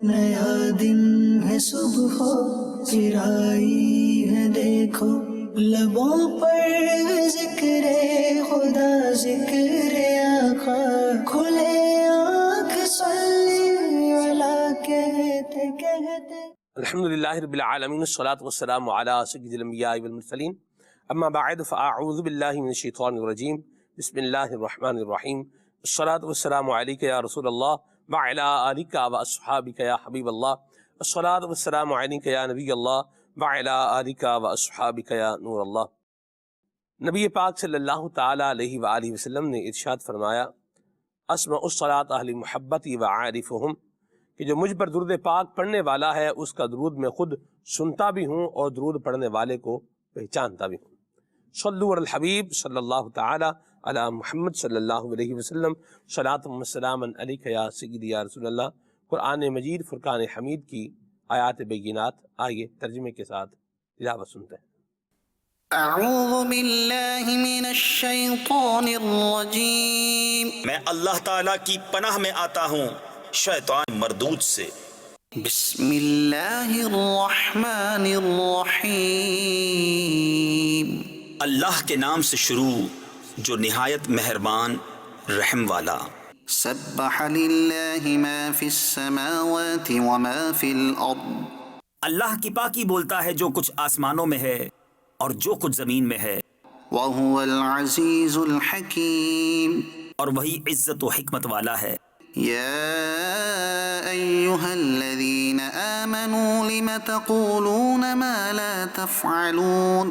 نیا دن ہے صبح چرائی ہے دیکھو، لبوں پر ذکر خدا ذکر آقا، کھلے آنکھ صلی اللہ کہتے کہتے۔ الحمدللہ رب العالمین، الصلاۃ والسلام علی سید الانبیاء والمرسلین، اما بعد فاعوذ باللہ من الشیطان الرجیم، بسم اللہ الرحمن الرحیم، الصلاۃ والسلام علیک یا رسول اللہ وعلی آلک واصحابک یا حبیب اللہ، الصلاۃ والسلام علیک یا نبی اللہ وعلی آلک واصحابک یا نور اللہ۔ نبی پاک صلی اللہ تعالی علیہ وآلہ وسلم نے ارشاد فرمایا، اسمع الصلاۃ اہل محبتی وعارفہم، کہ جو مجھ پر درود پاک پڑھنے والا ہے اس کا درود میں خود سنتا بھی ہوں اور درود پڑھنے والے کو پہچانتا بھی ہوں۔ صلو علی الحبیب صلی اللہ تعالی علی محمد صلی اللہ علیہ وسلم، صلاۃ و سلام علیک یا سیدی یا رسول اللہ۔ قرآن مجید فرقان حمید کی آیات بینات، آئیے ترجمے کے ساتھ تلاوت سنتے ہیں۔ اعوذ باللہ من الشیطان الرجیم، میں اللہ تعالیٰ کی پناہ میں آتا ہوں شیطان مردود سے۔ بسم اللہ الرحمن الرحیم، اللہ کے نام سے شروع جو نہایت مہربان رحم والا۔ سبح للہ ما فی السماوات وما فی الارض، اللہ کی پاکی بولتا ہے جو کچھ آسمانوں میں ہے اور جو کچھ زمین میں ہے، وهو العزیز الحکیم، اور وہی عزت و حکمت والا ہے۔ یا ایہا الذین آمنوا لم تقولون ما لا تفعلون،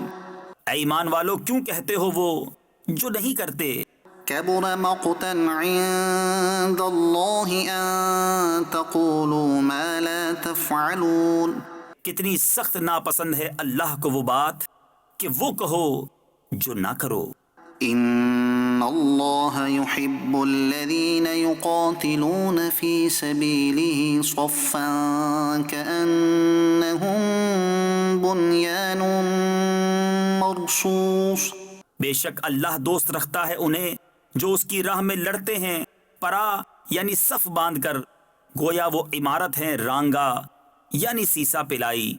اے ایمان والو کیوں کہتے ہو وہ جو نہیں کرتے؟ کبر مقتا عند اللہ ان تقولوا ما لا تفعلون، کتنی سخت ناپسند ہے اللہ کو وہ بات کہ وہ کہو جو نہ کرو۔ ان اللہ يحب الذین یقاتلون فی سبیلہ صفا کأنہم بنیان مرصوص، بے شک اللہ دوست رکھتا ہے انہیں جو اس کی راہ میں لڑتے ہیں پرا یعنی صف باندھ کر، گویا وہ عمارت ہیں رانگا یعنی سیسا پلائی۔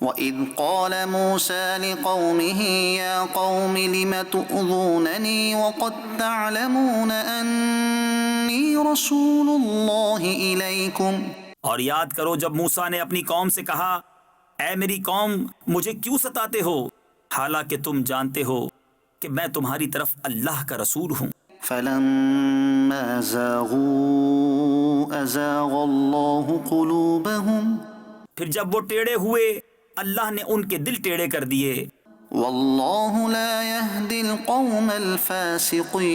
وَإِذْ قَالَ مُوسَىٰ لِقَوْمِهِ يَا قَوْمِ لِمَ تُؤْذُونَنِي وَقَدْ تَعْلَمُونَ أَنِّي رَسُولُ اللَّهِ إِلَيْكُمْ، اور یاد کرو جب موسیٰ نے اپنی قوم سے کہا، اے میری قوم مجھے کیوں ستاتے ہو حالانکہ تم جانتے ہو کہ میں تمہاری طرف اللہ کا رسول ہوں۔ فَلَمَّا زَاغُوا أَزَاغَ اللَّهُ قُلُوبَهُمْ، پھر جب وہ ٹیڑے ہوئے اللہ نے ان کے دل ٹیڑے کر دیے۔ وَاللَّهُ لَا يَهْدِي الْقَوْمَ الْفَاسِقِينَ،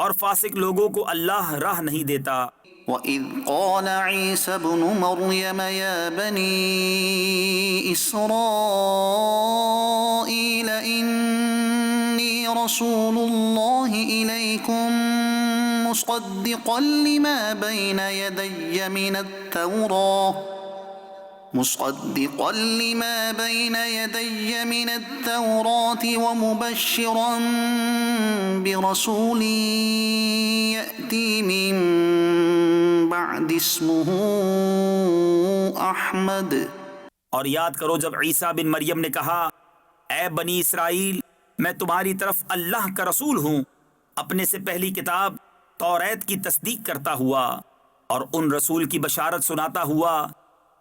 اور فاسق لوگوں کو اللہ راہ نہیں دیتا۔ وَإِذْ قَالَ عِيسَى ابْنُ مَرْيَمَ يَا بَنِي إِسْرَائِيلَ إِنِّي رَسُولُ اللَّهِ إِلَيْكُمْ مُصَدِّقًا لِمَا بَيْنَ يَدَيَّ مِنَ التَّوْرَاةِ وَمُبَشِّرًا بِرَسُولٍ يَأْتِي مِن بعد اسمه احمد۔ اور یاد کرو جب عیسیٰ بن مریم نے کہا، اے بنی اسرائیل میں تمہاری طرف اللہ کا رسول ہوں، اپنے سے پہلی کتاب توریت کی تصدیق کرتا ہوا اور ان رسول کی بشارت سناتا ہوا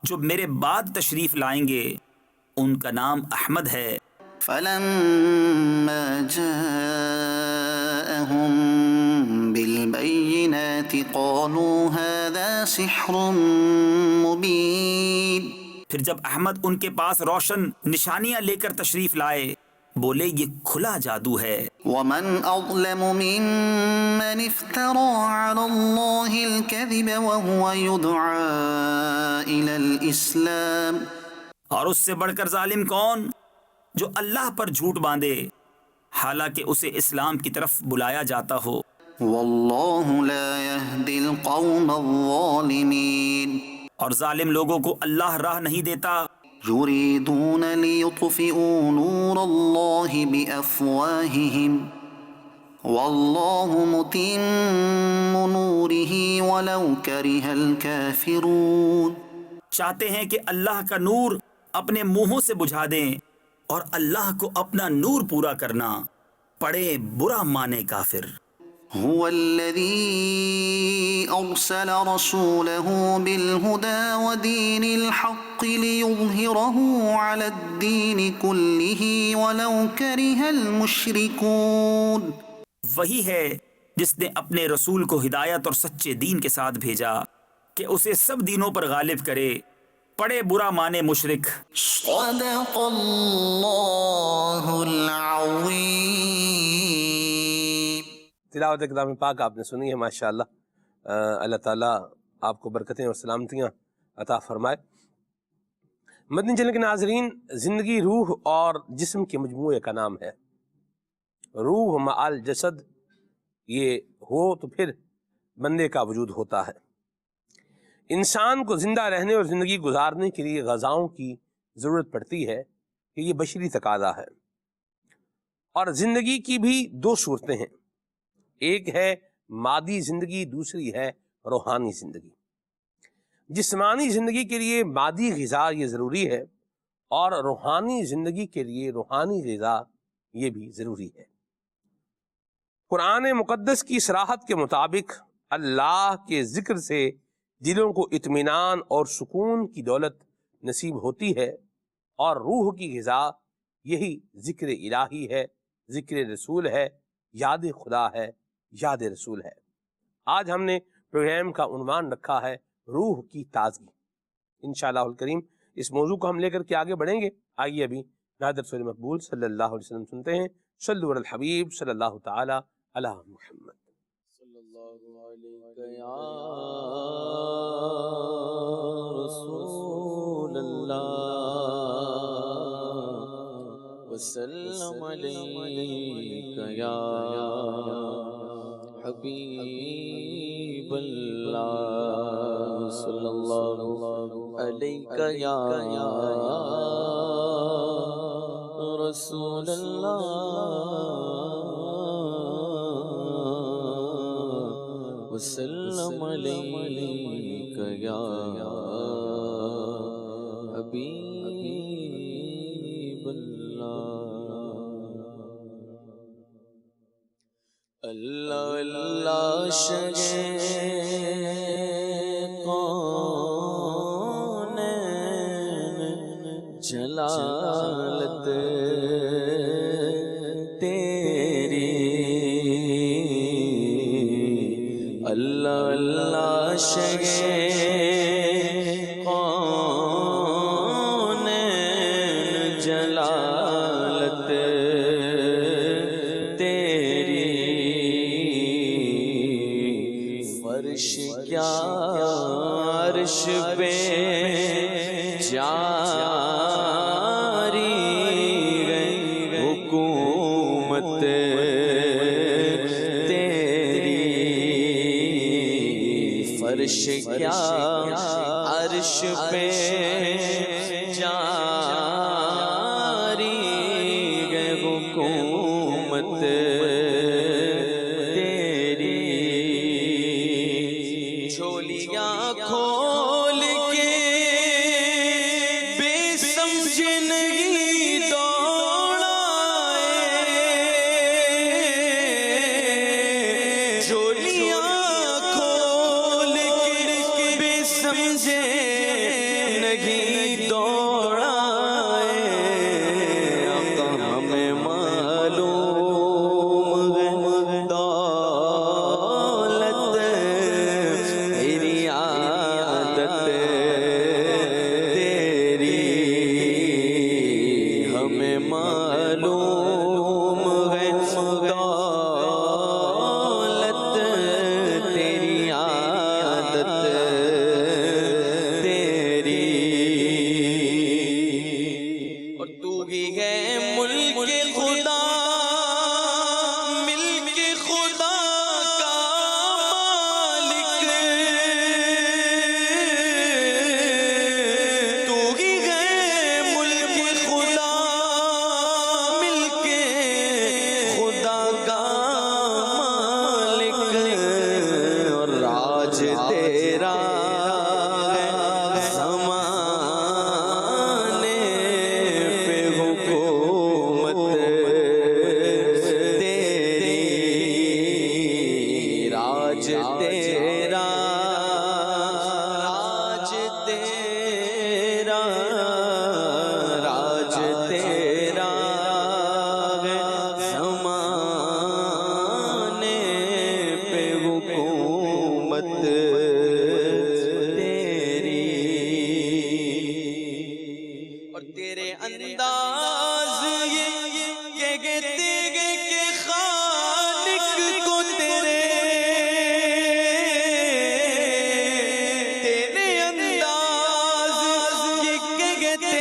جو میرے بعد تشریف لائیں گے، ان کا نام احمد ہے۔ فلما جاءهم بالبينات قالوا هذا سحر مبين، پھر جب احمد ان کے پاس روشن نشانیاں لے کر تشریف لائے بولے یہ کھلا جادو ہے۔ ومن اظلم ممن افترى على الله الكذب وهو يدعى الى الاسلام، اور اس سے بڑھ کر ظالم کون جو اللہ پر جھوٹ باندھے حالانکہ اسے اسلام کی طرف بلایا جاتا ہو۔ واللہ لا يهدي القوم الظالمین، اور ظالم لوگوں کو اللہ راہ نہیں دیتا۔ یریدون لیطفئوا نور اللہ بافواہہم واللہ متم نورہ ولو کرہ الکافرون. چاہتے ہیں کہ اللہ کا نور اپنے منہوں سے بجھا دیں اور اللہ کو اپنا نور پورا کرنا پڑے برا مانے کافر. هو الذي أرسل رسوله بالهدى ودين الحق ليظهره على الدين كله ولو كره المشركون. وہی ہے جس نے اپنے رسول کو ہدایت اور سچے دین کے ساتھ بھیجا کہ اسے سب دینوں پر غالب کرے پڑے برا مانے مشرک. صدق اللہ العظیم. تلاوت کلام پاک آپ نے سنی ہے ماشاءاللہ. اللہ تعالیٰ آپ کو برکتیں اور سلامتیاں عطا فرمائے. مدنی چینل کے ناظرین، زندگی روح اور جسم کے مجموعے کا نام ہے. روح مع الجسد یہ ہو تو پھر بندے کا وجود ہوتا ہے. انسان کو زندہ رہنے اور زندگی گزارنے کے لیے غذاؤں کی ضرورت پڑتی ہے کہ یہ بشری تقاضا ہے. اور زندگی کی بھی دو صورتیں ہیں، ایک ہے مادی زندگی، دوسری ہے روحانی زندگی. جسمانی زندگی کے لیے مادی غذا یہ ضروری ہے اور روحانی زندگی کے لیے روحانی غذا یہ بھی ضروری ہے. قرآن مقدس کی صراحت کے مطابق اللہ کے ذکر سے دلوں کو اطمینان اور سکون کی دولت نصیب ہوتی ہے، اور روح کی غذا یہی ذکر الہی ہے، ذکر رسول ہے، یاد خدا ہے، یاد رسول ہے. آج ہم نے پروگرام کا عنوان رکھا ہے روح کی تازگی. انشاءاللہ الکریم اس موضوع کو ہم لے کر کے آگے بڑھیں گے. آئیے ابھی نادر رسول مقبول صلی اللہ علیہ وسلم سنتے ہیں. صلو علی الحبیب صلی اللہ تعالی علی محمد. صلی اللہ علیہ یا رسول اللہ وسلم علیک یا حبیب اللہ صلی اللہ علیک یا رسول اللہ وسلم علیک یا حبیب اللہ. اللہ اللہ شگے کونین جلالت تیری. اللہ اللہ شگے کونین جلالت فرش کیا عرش پہ جاری گئی حکومت تیری. فرش کیا عرش پہ جاری گئی حکومت کھول کے بے سمجھ نہیں دوڑائے. جھولیاں کھول کے بے سمجھے نہیں دوڑائے. آقا ہمیں معلوم ہے دولت تیری عادت تیری. ہمیں معلوم ہے دولت تیری عادت تیری. تیرا راج تیرا ہے زمانے پہ حکومت تیری اور تیرے انداز یہ کہتے گے کہ خالق کو تیرے انداز یہ کہتے گے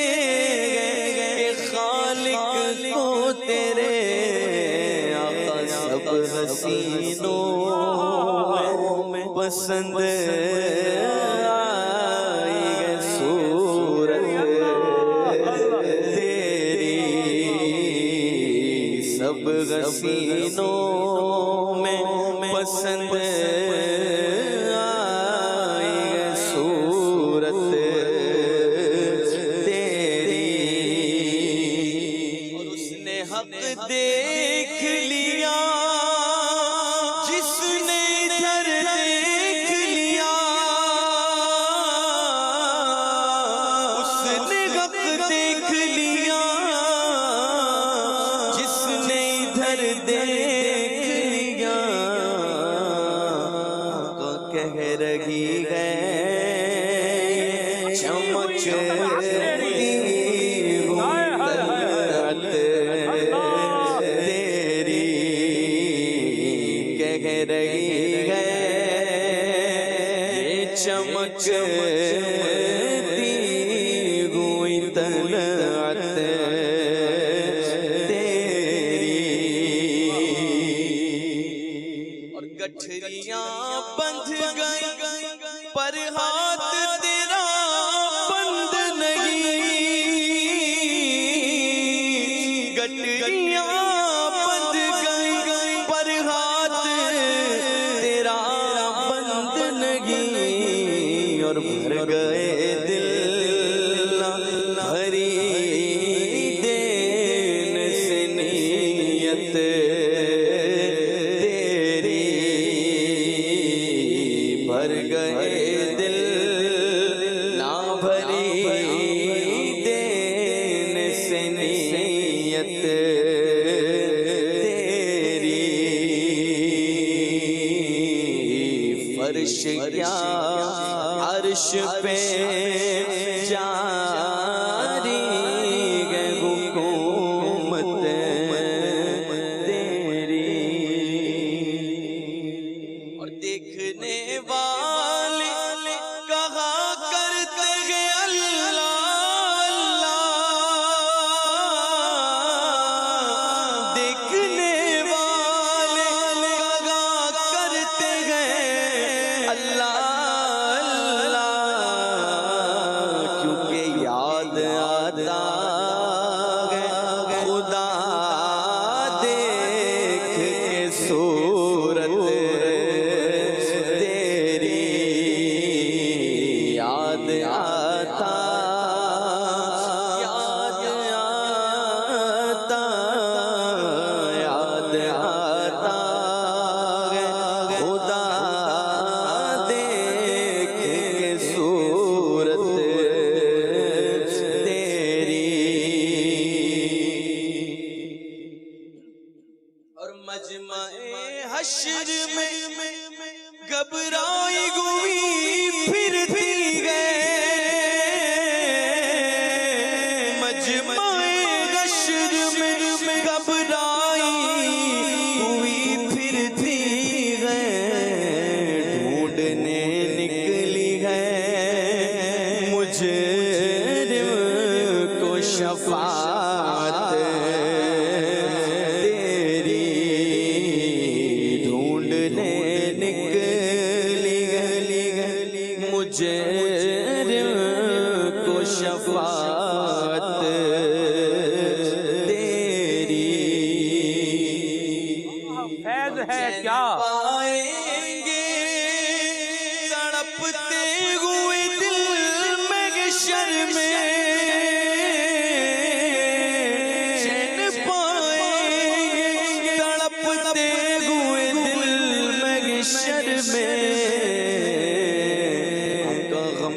کہ خالق کو تیرے آقا سب حسینوں میں پسند آئی ہے صورت تیری سب حسینوں میں پسند آئی ہے صورت تیری اور اس نے حق دیکھ لیا جس نے ادھر دیکھ لیا اس نے حق دیکھ لیا جس نے ادھر دیکھ لیا کہہ رہی ہے چمکتی غلط تیری کہہ رہی ہے چمکتی ہوئی طلعت تیری اور گٹھریاں بندھ گئی پر ہاتھ تیرا بند نہیں گٹھریاں بندھ گئی پر ہاتھ تیرا بند نہیں اور بھر گئے دل بھری دین سے نیت تیری بھر گئے دل نہ بھری دین سے نیت تیری فرش کیا عرش پہ جاری ہے حکومت تیری اور دیکھنے والے کہا کرتے ہیں اللہ اللہ دیکھنے والے کہا کرتے ہیں اللہ اللہ کیونکہ یاد آتا ہے خدا دیکھ کے صورت تیری یاد آتا یاد آتا یاد آتا ہے خدا دیکھ کے صورت تیری اور مجمع حشر میں گھبرائی ہوئی پھرتی گئے مجمع حشر میں گھبرائی ہوئی پھرتی گئے ڈھونڈنے نکلی ہے مجرم کو شفاعت تیری ڈھونڈنے نکلی مجرم کو شفاعت تیری فیض ہے کیا پائیں گے تڑپتے ہوئے دل میں محشر میں چین پائیں گے تڑپتے ہوئے دل محشر میں غم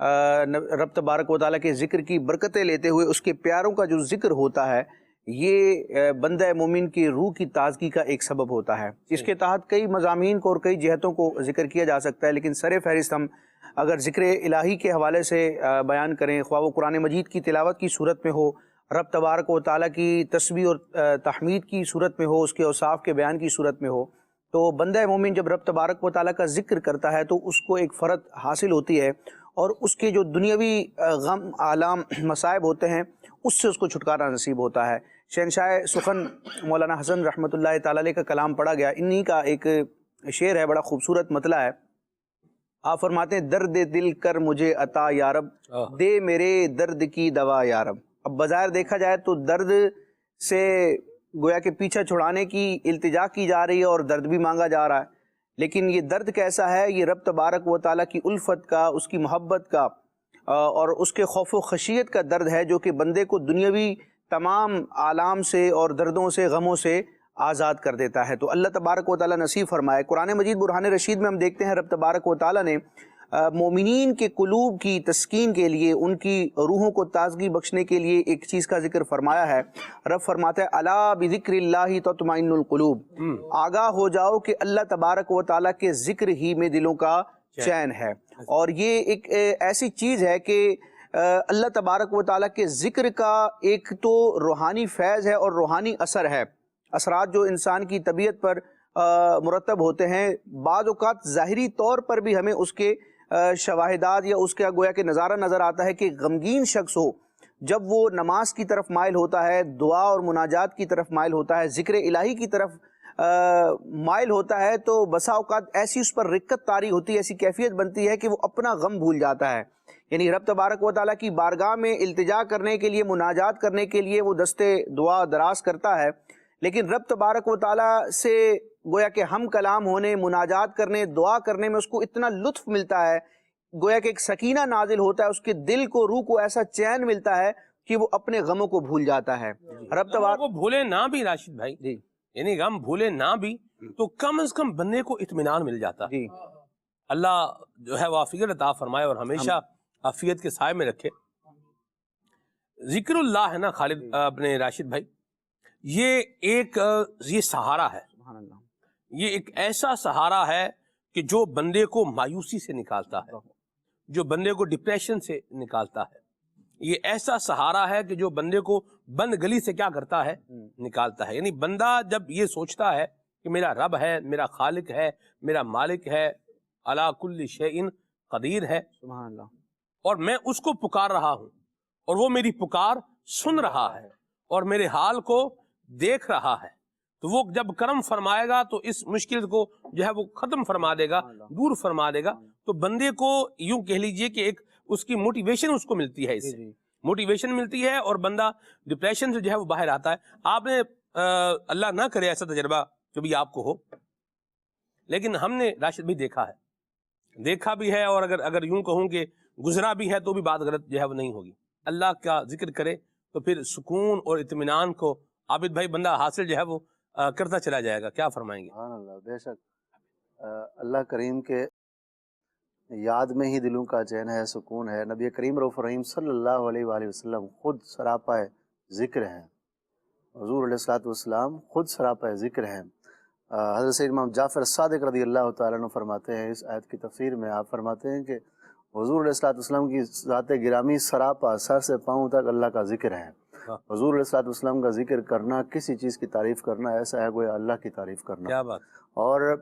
رب تبارک و تعالیٰ کے ذکر کی برکتیں لیتے ہوئے اس کے پیاروں کا جو ذکر ہوتا ہے یہ بندہ مومن کی روح کی تازگی کا ایک سبب ہوتا ہے۔ اس کے تحت کئی مضامین کو اور کئی جہتوں کو ذکر کیا جا سکتا ہے، لیکن سر فہرست ہم اگر ذکر الہی کے حوالے سے بیان کریں، خواہ وہ قرآن مجید کی تلاوت کی صورت میں ہو، رب تبارک و تعالیٰ کی تسبیح اور تحمید کی صورت میں ہو، اس کے اوصاف کے بیان کی صورت میں ہو، تو بندہ مومن جب رب تبارک و تعالیٰ کا ذکر کرتا ہے تو اس کو ایک فرحت حاصل ہوتی ہے، اور اس کے جو دنیاوی غم آلام مصائب ہوتے ہیں اس سے اس کو چھٹکارا نصیب ہوتا ہے۔ شہنشاہ سخن مولانا حسن رحمۃ اللہ تعالیٰ علیہ کا کلام پڑھا گیا، انہی کا ایک شعر ہے، بڑا خوبصورت مطلع ہے۔ آپ فرماتے ہیں درد دل کر مجھے عطا یا رب، دے میرے درد کی دوا یا رب۔ اب بظاہر دیکھا جائے تو درد سے گویا کہ پیچھا چھڑانے کی التجا کی جا رہی ہے اور درد بھی مانگا جا رہا ہے، لیکن یہ درد کیسا ہے؟ یہ رب تبارک و تعالیٰ کی الفت کا، اس کی محبت کا اور اس کے خوف و خشیت کا درد ہے، جو کہ بندے کو دنیاوی تمام آلام سے اور دردوں سے، غموں سے آزاد کر دیتا ہے۔ تو اللہ تبارک و تعالیٰ نصیب فرمائے۔ قرآن مجید برہان رشید میں ہم دیکھتے ہیں رب تبارک و تعالیٰ نے مومنین کے قلوب کی تسکین کے لیے، ان کی روحوں کو تازگی بخشنے کے لیے ایک چیز کا ذکر فرمایا ہے۔ رب فرماتا ہے الا بذکر اللہ تطمئن القلوب، آگاہ ہو جاؤ کہ اللہ تبارک و تعالیٰ کے ذکر ہی میں دلوں کا چین ہے۔ اور یہ ایک ایسی چیز ہے کہ اللہ تبارک و تعالیٰ کے ذکر کا ایک تو روحانی فیض ہے اور روحانی اثر ہے، اثرات جو انسان کی طبیعت پر مرتب ہوتے ہیں، بعض اوقات ظاہری طور پر بھی ہمیں اس کے شواہدات یا اس کا گویا کہ نظارہ نظر آتا ہے کہ غمگین شخص ہو، جب وہ نماز کی طرف مائل ہوتا ہے، دعا اور مناجات کی طرف مائل ہوتا ہے، ذکر الہی کی طرف مائل ہوتا ہے، تو بسا اوقات ایسی اس پر رقت طاری ہوتی ہے، ایسی کیفیت بنتی ہے کہ وہ اپنا غم بھول جاتا ہے۔ یعنی رب تبارک و تعالیٰ کی بارگاہ میں التجا کرنے کے لیے، مناجات کرنے کے لیے وہ دستے دعا دراز کرتا ہے، لیکن رب تبارک و تعالیٰ سے گویا کہ ہم کلام ہونے، مناجات کرنے، دعا کرنے میں اس کو اتنا لطف ملتا ہے، گویا کہ ایک سکینہ نازل ہوتا ہے، اس کے دل کو، روح کو ایسا چین ملتا ہے کہ وہ اپنے غموں کو بھول جاتا ہے۔ رب تبارک کو بھولے نہ بھی راشد بھائی، یعنی غم بھولے نہ بھی تو کم از کم بندے کو اطمینان مل جاتا ہے۔ اللہ جو ہے وہ عافیت عطا فرمائے اور ہمیشہ عافیت کے سائے میں رکھے۔ ذکر اللہ ہے نا خالد اپنے راشد بھائی، یہ سہارا ہے، یہ ایک ایسا سہارا ہے کہ جو بندے کو مایوسی سے نکالتا ہے، جو بندے کو ڈپریشن سے نکالتا ہے۔ یہ ایسا سہارا ہے کہ جو بندے کو بند گلی سے کیا کرتا ہے؟ نکالتا ہے۔ یعنی بندہ جب یہ سوچتا ہے کہ میرا رب ہے، میرا خالق ہے، میرا مالک ہے، علی کل شیء قدیر ہے، سبحان اللہ، اور میں اس کو پکار رہا ہوں اور وہ میری پکار سن رہا ہے اور میرے حال کو دیکھ رہا ہے، تو وہ جب کرم فرمائے گا تو اس مشکل کو جو ہے وہ ختم فرما دے گا، دور فرما دے گا۔ تو بندے کو یوں کہہ لیجئے کہ ایک اس کی موٹیویشن اس کو ملتی ہے، اس سے موٹیویشن ملتی ہے اور بندہ ڈپریشن سے جو ہے وہ باہر آتا ہے۔ آپ نے اللہ نہ کرے ایسا تجربہ کبھی آپ کو ہو، لیکن ہم نے راشد بھی دیکھا بھی ہے، اور اگر یوں کہوں کہ گزرا بھی ہے تو بھی بات غلط جو ہے وہ نہیں ہوگی۔ اللہ کا ذکر کرے تو پھر سکون اور اطمینان کو عابد بھائی بندہ حاصل جو ہے وہ کرتا چلا جائے گا۔ کیا فرمائیں گے؟ سبحان اللہ، بے شک اللہ کریم کے یاد میں ہی دلوں کا چین ہے، سکون ہے۔ نبی کریم رؤوف رحیم صلی اللہ علیہ وآلہ وسلم خود سراپا ذکر ہیں، حضور علیہ الصلوۃ والسلام خود سراپا ذکر ہیں۔ حضرت سید امام جعفر صادق رضی اللہ تعالیٰ عنہ فرماتے ہیں، اس آیت کی تفسیر میں آپ فرماتے ہیں کہ حضور علیہ الصلوۃ والسلام کی ذات گرامی سراپا سر سے پاؤں تک اللہ کا ذکر ہے۔ حضور علیہ الصلوۃ والسلام کا ذکر کرنا، کسی چیز کی تعریف کرنا ایسا ہے گویا اللہ کی تعریف کرنا۔ کیا بات! اور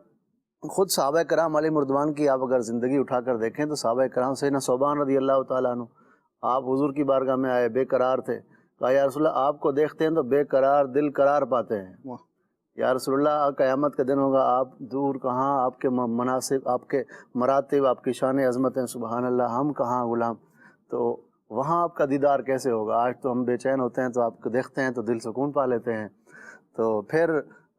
خود صحابہ کرام علیہ مردوان کی آپ اگر زندگی اٹھا کر دیکھیں تو صحابہ کرام سیدنا ثوبان رضی اللہ تعالیٰ عنہ آپ حضور کی بارگاہ میں آئے، بے قرار تھے، کہا یا رسول اللہ آپ کو دیکھتے ہیں تو بے قرار دل قرار پاتے ہیں، یا رسول اللہ قیامت کا دن ہوگا آپ دور کہاں، آپ کے مناسب، آپ کے مراتب، آپ کی شان عظمتیں، سبحان اللہ، ہم کہاں غلام، تو وہاں آپ کا دیدار کیسے ہوگا؟ آج تو ہم بے چین ہوتے ہیں تو آپ کو دیکھتے ہیں تو دل سکون پا لیتے ہیں۔ تو پھر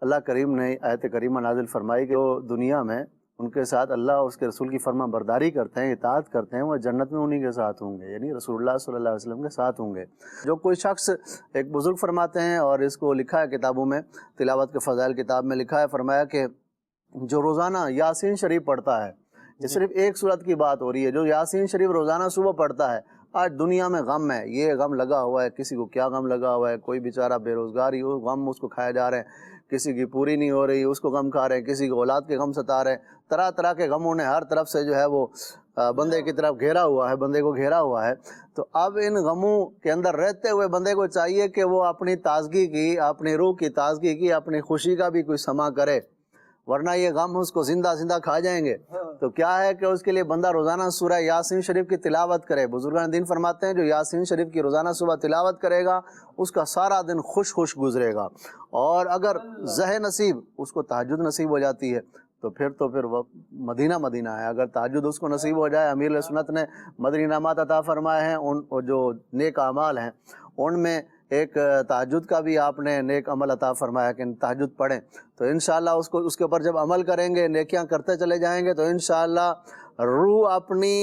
اللہ کریم نے آیت کریمہ نازل فرمائی کہ وہ دنیا میں ان کے ساتھ اللہ اور اس کے رسول کی فرما برداری کرتے ہیں، اطاعت کرتے ہیں، وہ جنت میں انہی کے ساتھ ہوں گے، یعنی رسول اللہ صلی اللہ علیہ وسلم کے ساتھ ہوں گے۔ جو کوئی شخص، ایک بزرگ فرماتے ہیں اور اس کو لکھا ہے کتابوں میں، تلاوت کے فضائل کتاب میں لکھا ہے، فرمایا کہ جو روزانہ یاسین شریف پڑھتا ہے، یہ صرف ایک صورت کی بات ہو رہی ہے. جو یاسین شریف روزانہ صبح پڑھتا ہے, آج دنیا میں غم ہے, یہ غم لگا ہوا ہے, کسی کو کیا غم لگا ہوا ہے, کوئی بیچارہ بے روزگاری ہو, غم اس کو کھائے جا رہے ہیں, کسی کی پوری نہیں ہو رہی اس کو غم کھا رہے ہیں, کسی کو اولاد کے غم ستا رہے ہیں, طرح طرح کے غموں نے ہر طرف سے جو ہے وہ بندے کی طرف گھیرا ہوا ہے, بندے کو گھیرا ہوا ہے. تو اب ان غموں کے اندر رہتے ہوئے بندے کو چاہیے کہ وہ اپنی تازگی کی, اپنی روح کی تازگی کی, اپنی خوشی کا بھی کوئی سما کرے, ورنہ یہ غم اس کو زندہ زندہ کھا جائیں گے. تو کیا ہے کہ اس کے لیے بندہ روزانہ سورہ یاسین شریف کی تلاوت کرے. بزرگان دین فرماتے ہیں جو یاسین شریف کی روزانہ صبح تلاوت کرے گا اس کا سارا دن خوش خوش گزرے گا. اور اگر زہ نصیب اس کو تہجد نصیب ہو جاتی ہے تو پھر وہ مدینہ مدینہ ہے. اگر تہجد اس کو نصیب ہو جائے, امیر علیہ سنت نے مدنی انعامات عطا فرمائے ہیں, ان جو نیک اعمال ہیں ان میں ایک تہجد کا بھی آپ نے نیک عمل عطا فرمایا کہ تہجد پڑھیں. تو انشاءاللہ اس کے اوپر جب عمل کریں گے, نیکیاں کرتے چلے جائیں گے, تو انشاءاللہ روح اپنی,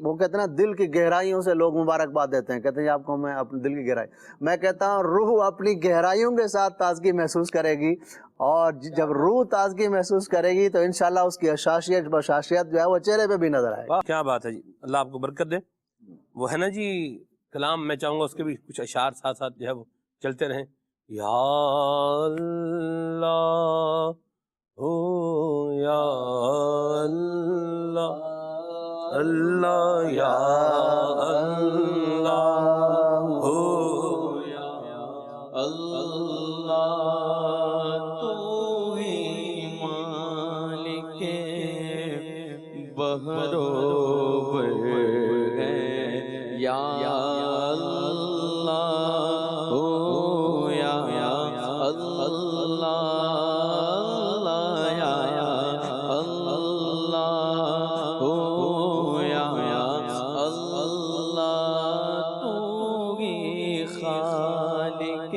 وہ کہتے ہیں نا دل کی گہرائیوں سے لوگ مبارکباد دیتے ہیں, کہتے ہیں آپ کو میں اپنے دل کی گہرائی, میں کہتا ہوں روح اپنی گہرائیوں کے ساتھ تازگی محسوس کرے گی, اور جب روح تازگی محسوس کرے گی تو انشاءاللہ اس کی بشاشیت جو ہے وہ چہرے پہ بھی نظر آئے گی. کیا بات ہے جی, اللہ آپ کو برکت دے. وہ ہے نا جی کلام, میں چاہوں گا اس کے بھی کچھ اشعار ساتھ ساتھ جو ہے وہ چلتے رہیں. یا اللہ ہو یا اللہ, اللہ یا اللہ ہو یا اللہ, تو ہی مالک بہرو ہے یا اللہ ہو یا اللہ, اللہ ہو یا اللہ, تو ہی خالق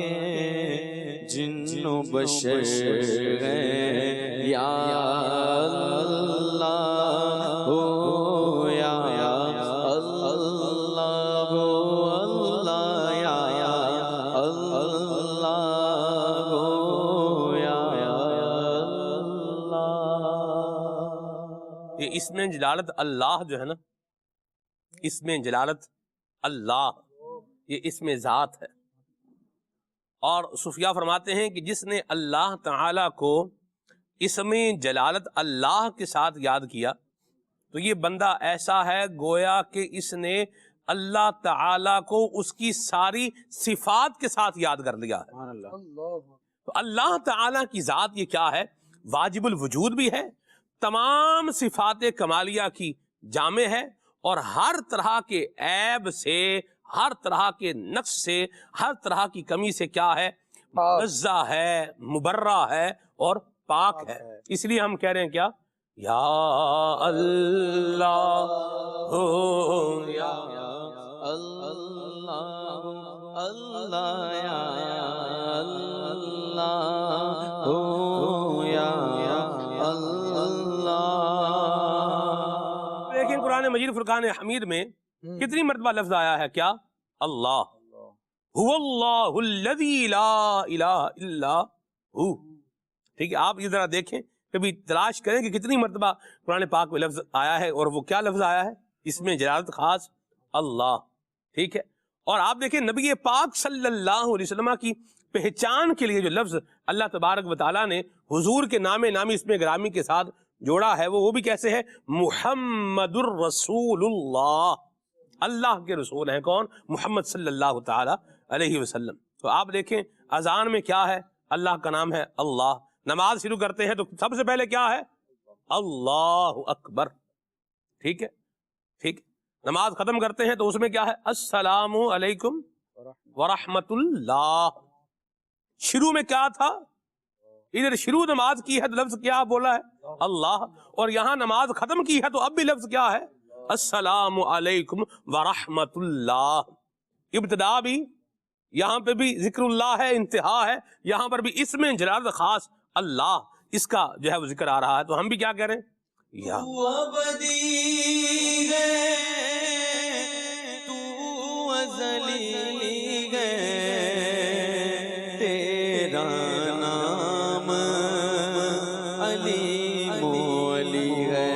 جن و بشر ہے یا اللہ ہو یا اللہ ہو, اللہ یا اللہ ہو یا اللہ. یہ اس میں جلالت اللہ جو ہے نا, اس میں جلالت اللہ, یہ اس میں ذات ہے. اور صوفیاء فرماتے ہیں کہ جس نے اللہ تعالیٰ کو اس میں جلالت اللہ کے ساتھ یاد کیا تو یہ بندہ ایسا ہے گویا کہ اس نے اللہ تعالیٰ کو اس کی ساری صفات کے ساتھ یاد کر لیا ہے. تو اللہ تعالیٰ کی ذات یہ کیا ہے, واجب الوجود بھی ہے, تمام صفات کمالیہ کی جامع ہے, اور ہر طرح کے عیب سے, ہر طرح کے نقص سے, ہر طرح کی کمی سے کیا ہے, منزہ ہے, مبرہ ہے اور پاک ہے. اس لیے ہم کہہ رہے ہیں کیا, یا اللہ ہو یا اللہ, اللہ یا اللہ ہو یا اللہ. دیکھیں قرآن مجید فرقان حمید میں کتنی مرتبہ لفظ آیا ہے, کیا, اللہ, هو اللہ الذی لا الہ الا ہو. ٹھیک ہے, آپ یہ ذرا دیکھیں, کبھی تلاش کریں کہ کتنی مرتبہ قرآن پاک میں لفظ آیا ہے, اور وہ کیا لفظ آیا ہے, اس میں جلالت خاص اللہ. ٹھیک ہے, اور آپ دیکھیں نبی پاک صلی اللہ علیہ وسلم کی پہچان کے لیے جو لفظ اللہ تبارک و تعالیٰ نے حضور کے نام نامی اس میں گرامی کے ساتھ جوڑا ہے, وہ بھی کیسے ہے, محمد الرسول اللہ, اللہ کے رسول ہیں کون, محمد صلی اللہ تعالی علیہ وسلم. تو آپ دیکھیں اذان میں کیا ہے, اللہ کا نام ہے اللہ. نماز شروع کرتے ہیں تو سب سے پہلے کیا ہے, اللہ اکبر. ٹھیک ہے, ٹھیک. نماز ختم کرتے ہیں تو اس میں کیا ہے, السلام علیکم ورحمت اللہ. شروع میں کیا تھا, ادھر شروع نماز کی ہے تو لفظ کیا بولا ہے, اللہ, اور یہاں نماز ختم کی ہے تو اب بھی لفظ کیا ہے, السلام علیکم ورحمت اللہ. ابتدا بھی, یہاں پہ بھی ذکر اللہ ہے, انتہا ہے, یہاں پر بھی اس میں جلالت خاص اللہ, اس کا جو ہے وہ ذکر آ رہا ہے. تو ہم بھی کیا کہہ رہے ہیں, یا تو ابدی ہے, تو ازلی ہے, تیرا نام علی مولی ہے,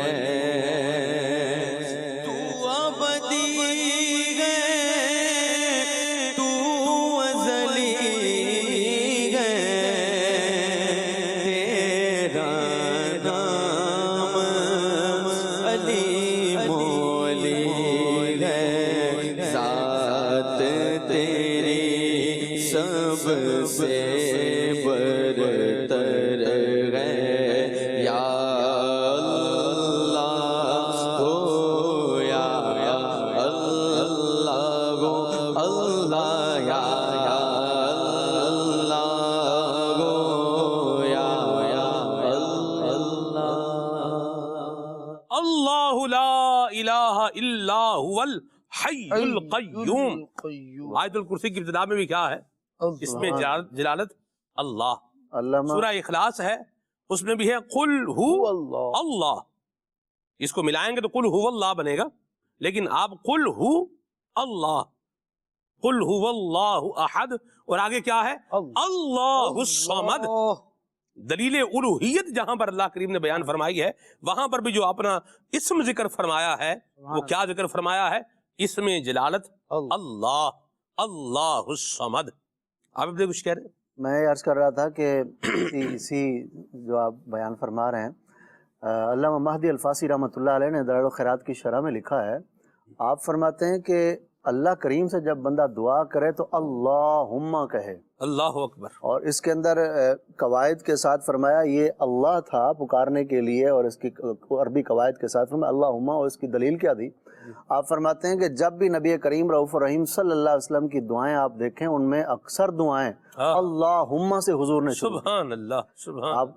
سے برتر ہے یا اللہ ہو یا اللہ ہو اللہ یا اللہ ہو یا اللہ اللہ لا الہ الا هو الحی القیوم. آیت الکرسی کی ابتدا میں بھی کیا ہے؟ اس میں جلالت اللہ. علامہ سورہ اخلاص ہے، اس میں بھی ہے قل ہو اللہ. اس کو ملائیں گے تو قل ہو اللہ بنے گا، لیکن آپ قل ہو اللہ، قل ہو اللہ احد، اور آگے کیا ہے؟ اللہ الصمد. دلیل الوہیت جہاں پر اللہ کریم نے بیان فرمائی ہے، وہاں پر بھی جو اپنا اسم ذکر فرمایا ہے وہ کیا ذکر فرمایا ہے؟ اسم جلالت اللہ، اللہ الصمد. آپ ابھی کچھ کہہ رہے ہیں؟ میں یہ عرض کر رہا تھا کہ اسی جو آپ بیان فرما رہے ہیں، علامہ مہدی الفاسی رحمۃ اللہ علیہ نے دلائل الخیرات کی شرح میں لکھا ہے، آپ فرماتے ہیں کہ اللہ کریم سے جب بندہ دعا کرے تو اللہم کہے، اللہ اکبر. اور اس کے اندر قواعد کے ساتھ فرمایا یہ اللہ تھا پکارنے کے لیے، اور اس کی عربی قواعد کے ساتھ فرمایا اللہم، اور اس کی دلیل کیا دی؟ آپ فرماتے ہیں کہ جب بھی نبی کریم رؤوف الرحیم صلی اللہ علیہ وسلم کی دعائیں آپ دیکھیں، ان میں اکثر دعائیں اللہم سے حضور نے شروع. سبحان اللہ، سبحان. آپ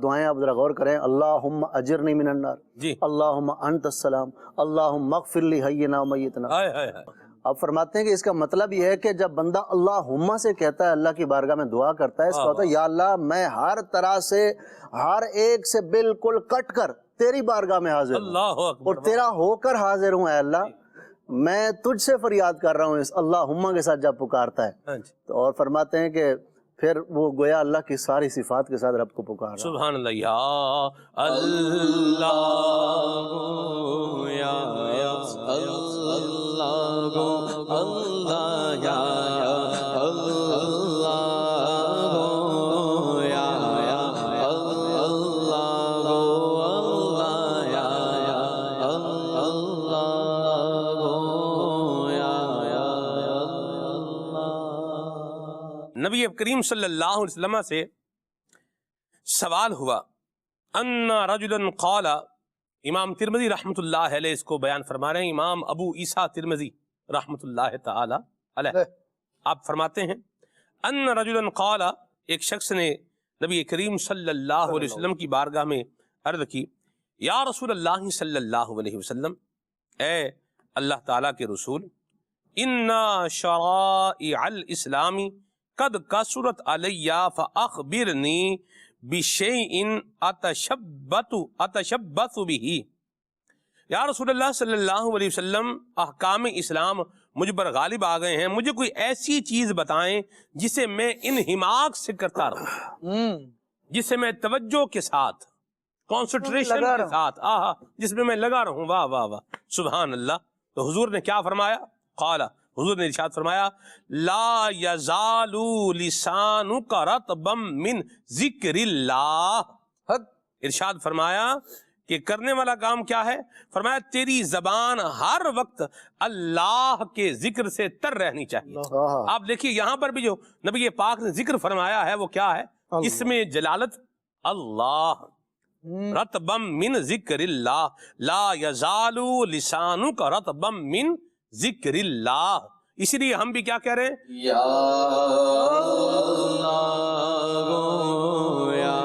دعائیں آپ ذرا غور کریں، اللہم اجرنی من النار، جی، اللہم انت السلام، اللہم اغفر لی حینا و میتنا. ہائے ہائے ہائے. آپ فرماتے ہیں کہ اس کا مطلب یہ ہے کہ جب بندہ اللہم سے کہتا ہے، اللہ کی بارگاہ میں دعا کرتا ہے، اس کا ہوتا ہے یا اللہ میں ہر طرح سے ہر ایک سے بالکل کٹ کر تیری بارگاہ میں حاضر ہوں، اللہ اکبر، اور تیرا ہو کر حاضر ہوں. اے اللہ میں تجھ سے فریاد کر رہا ہوں، اس اللہم کے ساتھ جب پکارتا ہے. اور فرماتے ہیں کہ پھر وہ گویا اللہ کی ساری صفات کے ساتھ رب کو پکار رہا ہے. سبحان اللہ. یا اللہ یا اللہ اللہ یا اللہ یا نبی کریم صلی اللہ علیہ وسلم سے سوال ہوا، ان رجلا قال، امام ترمذی رحمۃ اللہ علیہ اس کو بیان فرما رہے ہیں، امام ابو عیسیٰ ترمذی رحمۃ اللہ تعالی علیہ. آپ فرماتے ہیں ان رجلا قال، ایک شخص نے نبی کریم صلی اللہ علیہ وسلم کی بارگاہ میں عرض کی، یا رسول اللہ صلی اللہ علیہ وسلم، اے اللہ تعالیٰ کے رسول، ان شرائع الاسلام قد کثرت علی فاخبرنی بشیء اتشبث به. یا رسول اللہ صلی اللہ علیہ وسلم، احکام اسلام مجھ پر غالب آ گئے ہیں، مجھے کوئی ایسی چیز بتائیں جسے میں انہماک سے کرتا رہوں، جسے میں توجہ کے ساتھ، کانسنٹریشن کے ساتھ، جس میں لگا رہوں. واہ واہ واہ، سبحان اللہ. تو حضور نے کیا فرمایا؟ قال، حضور نے ارشاد فرمایا، لا یزال لسانک رطبا من ذکر اللہ. ارشاد فرمایا کہ کرنے والا کام کیا ہے؟ فرمایا تیری زبان ہر وقت اللہ کے ذکر سے تر رہنی چاہیے. آپ دیکھیے یہاں پر بھی جو نبی پاک نے ذکر فرمایا ہے وہ کیا ہے؟ اس میں جلالت اللہ، رطبا من ذکر اللہ، لا یزال لسانک رطبا من ذکر اللہ. اسی لیے ہم بھی کیا کہہ رہے ہیں؟ یا اللہ یا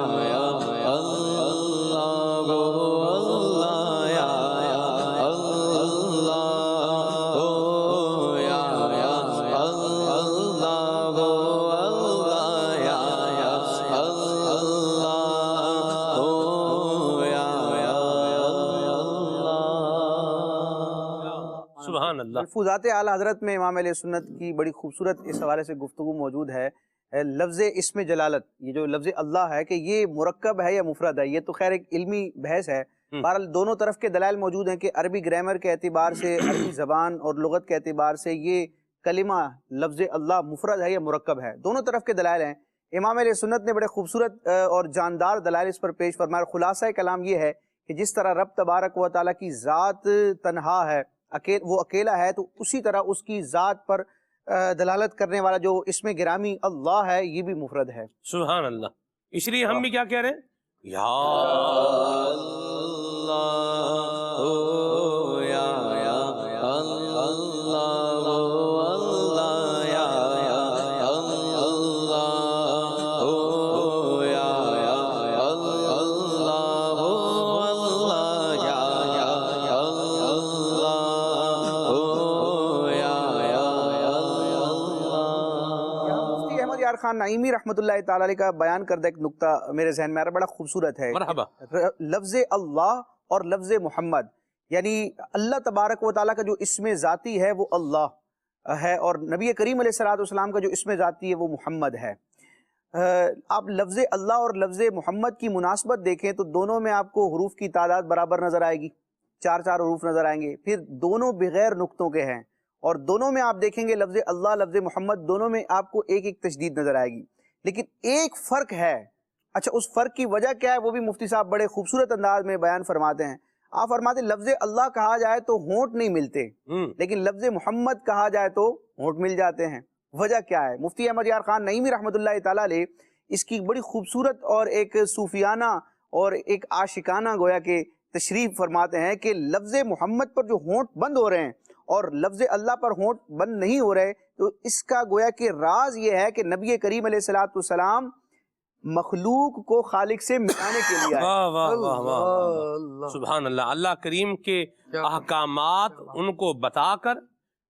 ملفوظات اعلیٰ حضرت میں امام علیہ سنت کی بڑی خوبصورت اس حوالے سے گفتگو موجود ہے. لفظ اسم جلالت، یہ جو لفظ اللہ ہے کہ یہ مرکب ہے یا مفرد ہے، یہ تو خیر ایک علمی بحث ہے. بہرحال دونوں طرف کے دلائل موجود ہیں کہ عربی گرامر کے اعتبار سے، عربی زبان اور لغت کے اعتبار سے یہ کلمہ لفظ اللہ مفرد ہے یا مرکب ہے. دونوں طرف کے دلائل ہیں. امام علیہ سنت نے بڑے خوبصورت اور جاندار دلائل اس پر پیش فرمایا. خلاصہ کلام یہ ہے کہ جس طرح رب تبارک و تعالیٰ کی ذات تنہا ہے، وہ اکیلا ہے، تو اسی طرح اس کی ذات پر دلالت کرنے والا جو اسم گرامی اللہ ہے یہ بھی مفرد ہے۔ سبحان اللہ۔ اس لیے ہم بھی کیا کہہ رہے ہیں؟ یا خان نعیمی رحمۃ اللہ تعالی علیہ کا بیان کردہ ایک نقطہ میرے ذہن میں آ رہا ہے، بڑا خوبصورت ہے۔ مرحبا۔ لفظ اللہ اور لفظ محمد، یعنی اللہ تبارک و تعالیٰ کا جو اسم ذاتی ہے وہ اللہ ہے، اور نبی کریم علیہ الصلوۃ والسلام کا جو اسم ذاتی ہے وہ محمد ہے۔ آپ لفظ اللہ اور لفظ محمد کی مناسبت دیکھیں تو دونوں میں آپ کو حروف کی تعداد برابر نظر آئے گی، 4 حروف نظر آئیں گے، پھر دونوں بغیر نقطوں کے ہیں، اور دونوں میں آپ دیکھیں گے لفظ اللہ لفظ محمد دونوں میں آپ کو ایک تشدید نظر آئے گی، لیکن ایک فرق ہے۔ اچھا، اس فرق کی وجہ کیا ہے وہ بھی مفتی صاحب بڑے خوبصورت انداز میں بیان فرماتے ہیں۔ آپ فرماتے ہیں لفظ اللہ کہا جائے تو ہونٹ نہیں ملتے، لیکن لفظ محمد کہا جائے تو ہونٹ مل جاتے ہیں۔ وجہ کیا ہے؟ مفتی احمد یار خان نعیمی رحمۃ اللہ تعالیٰ علیہ اس کی بڑی خوبصورت اور ایک صوفیانہ اور ایک عاشقانہ گویا کہ تشریف فرماتے ہیں کہ لفظ محمد پر جو ہونٹ بند ہو رہے ہیں اور لفظ اللہ پر ہونٹ بند نہیں ہو رہے، تو اس کا گویا کہ راز یہ ہے کہ نبی کریم علیہ الصلوۃ والسلام مخلوق کو خالق سے ملانے کے لیے آئے۔ واہ واہ واہ واہ، سبحان اللہ۔ اللہ کریم کے احکامات ان کو بتا کر،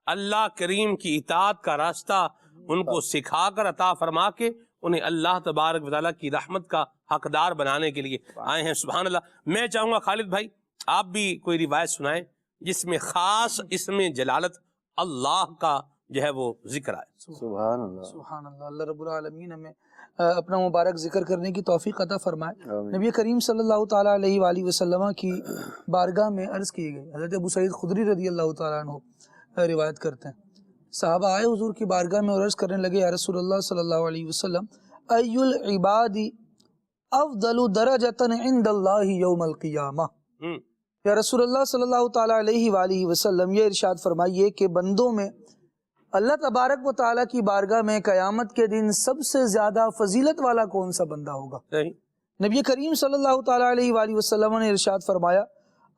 اللہ کریم کی اطاعت کا راستہ ان کو سکھا کر، عطا فرما کے انہیں اللہ تبارک و تعالیٰ کی رحمت کا حقدار بنانے کے لیے آئے ہیں۔ سبحان اللہ۔ میں چاہوں گا خالد بھائی آپ بھی کوئی روایت سنائیں جس میں خاص اسم جلالت اللہ کا جو ہے وہ ذکر آئے۔ سبحان اللہ، سبحان اللہ۔ اللہ رب العالمین ہمیں اپنا مبارک ذکر کرنے کی توفیق عطا فرمائے۔ نبی کریم صلی اللہ تعالیٰ علیہ وآلہ وسلم کی بارگاہ میں عرض کی گئی، حضرت ابو سعید خدری رضی اللہ تعالیٰ عنہ روایت کرتے ہیں، صحابہ آئے حضور کی بارگاہ میں اور عرض کرنے لگے، یا رسول اللہ صلی اللہ علیہ وسلم، ای العباد افضل درجۃ عند اللہ یوم القیامہ۔ یا رسول اللہ صلی اللہ تعالیٰ علیہ وآلہ وسلم یہ ارشاد فرمائیے کہ بندوں میں اللہ تبارک و تعالیٰ کی بارگاہ میں قیامت کے دن سب سے زیادہ فضیلت والا کون سا بندہ ہوگا؟ نبی کریم صلی اللہ تعالیٰ علیہ وآلہ وسلم نے ارشاد فرمایا،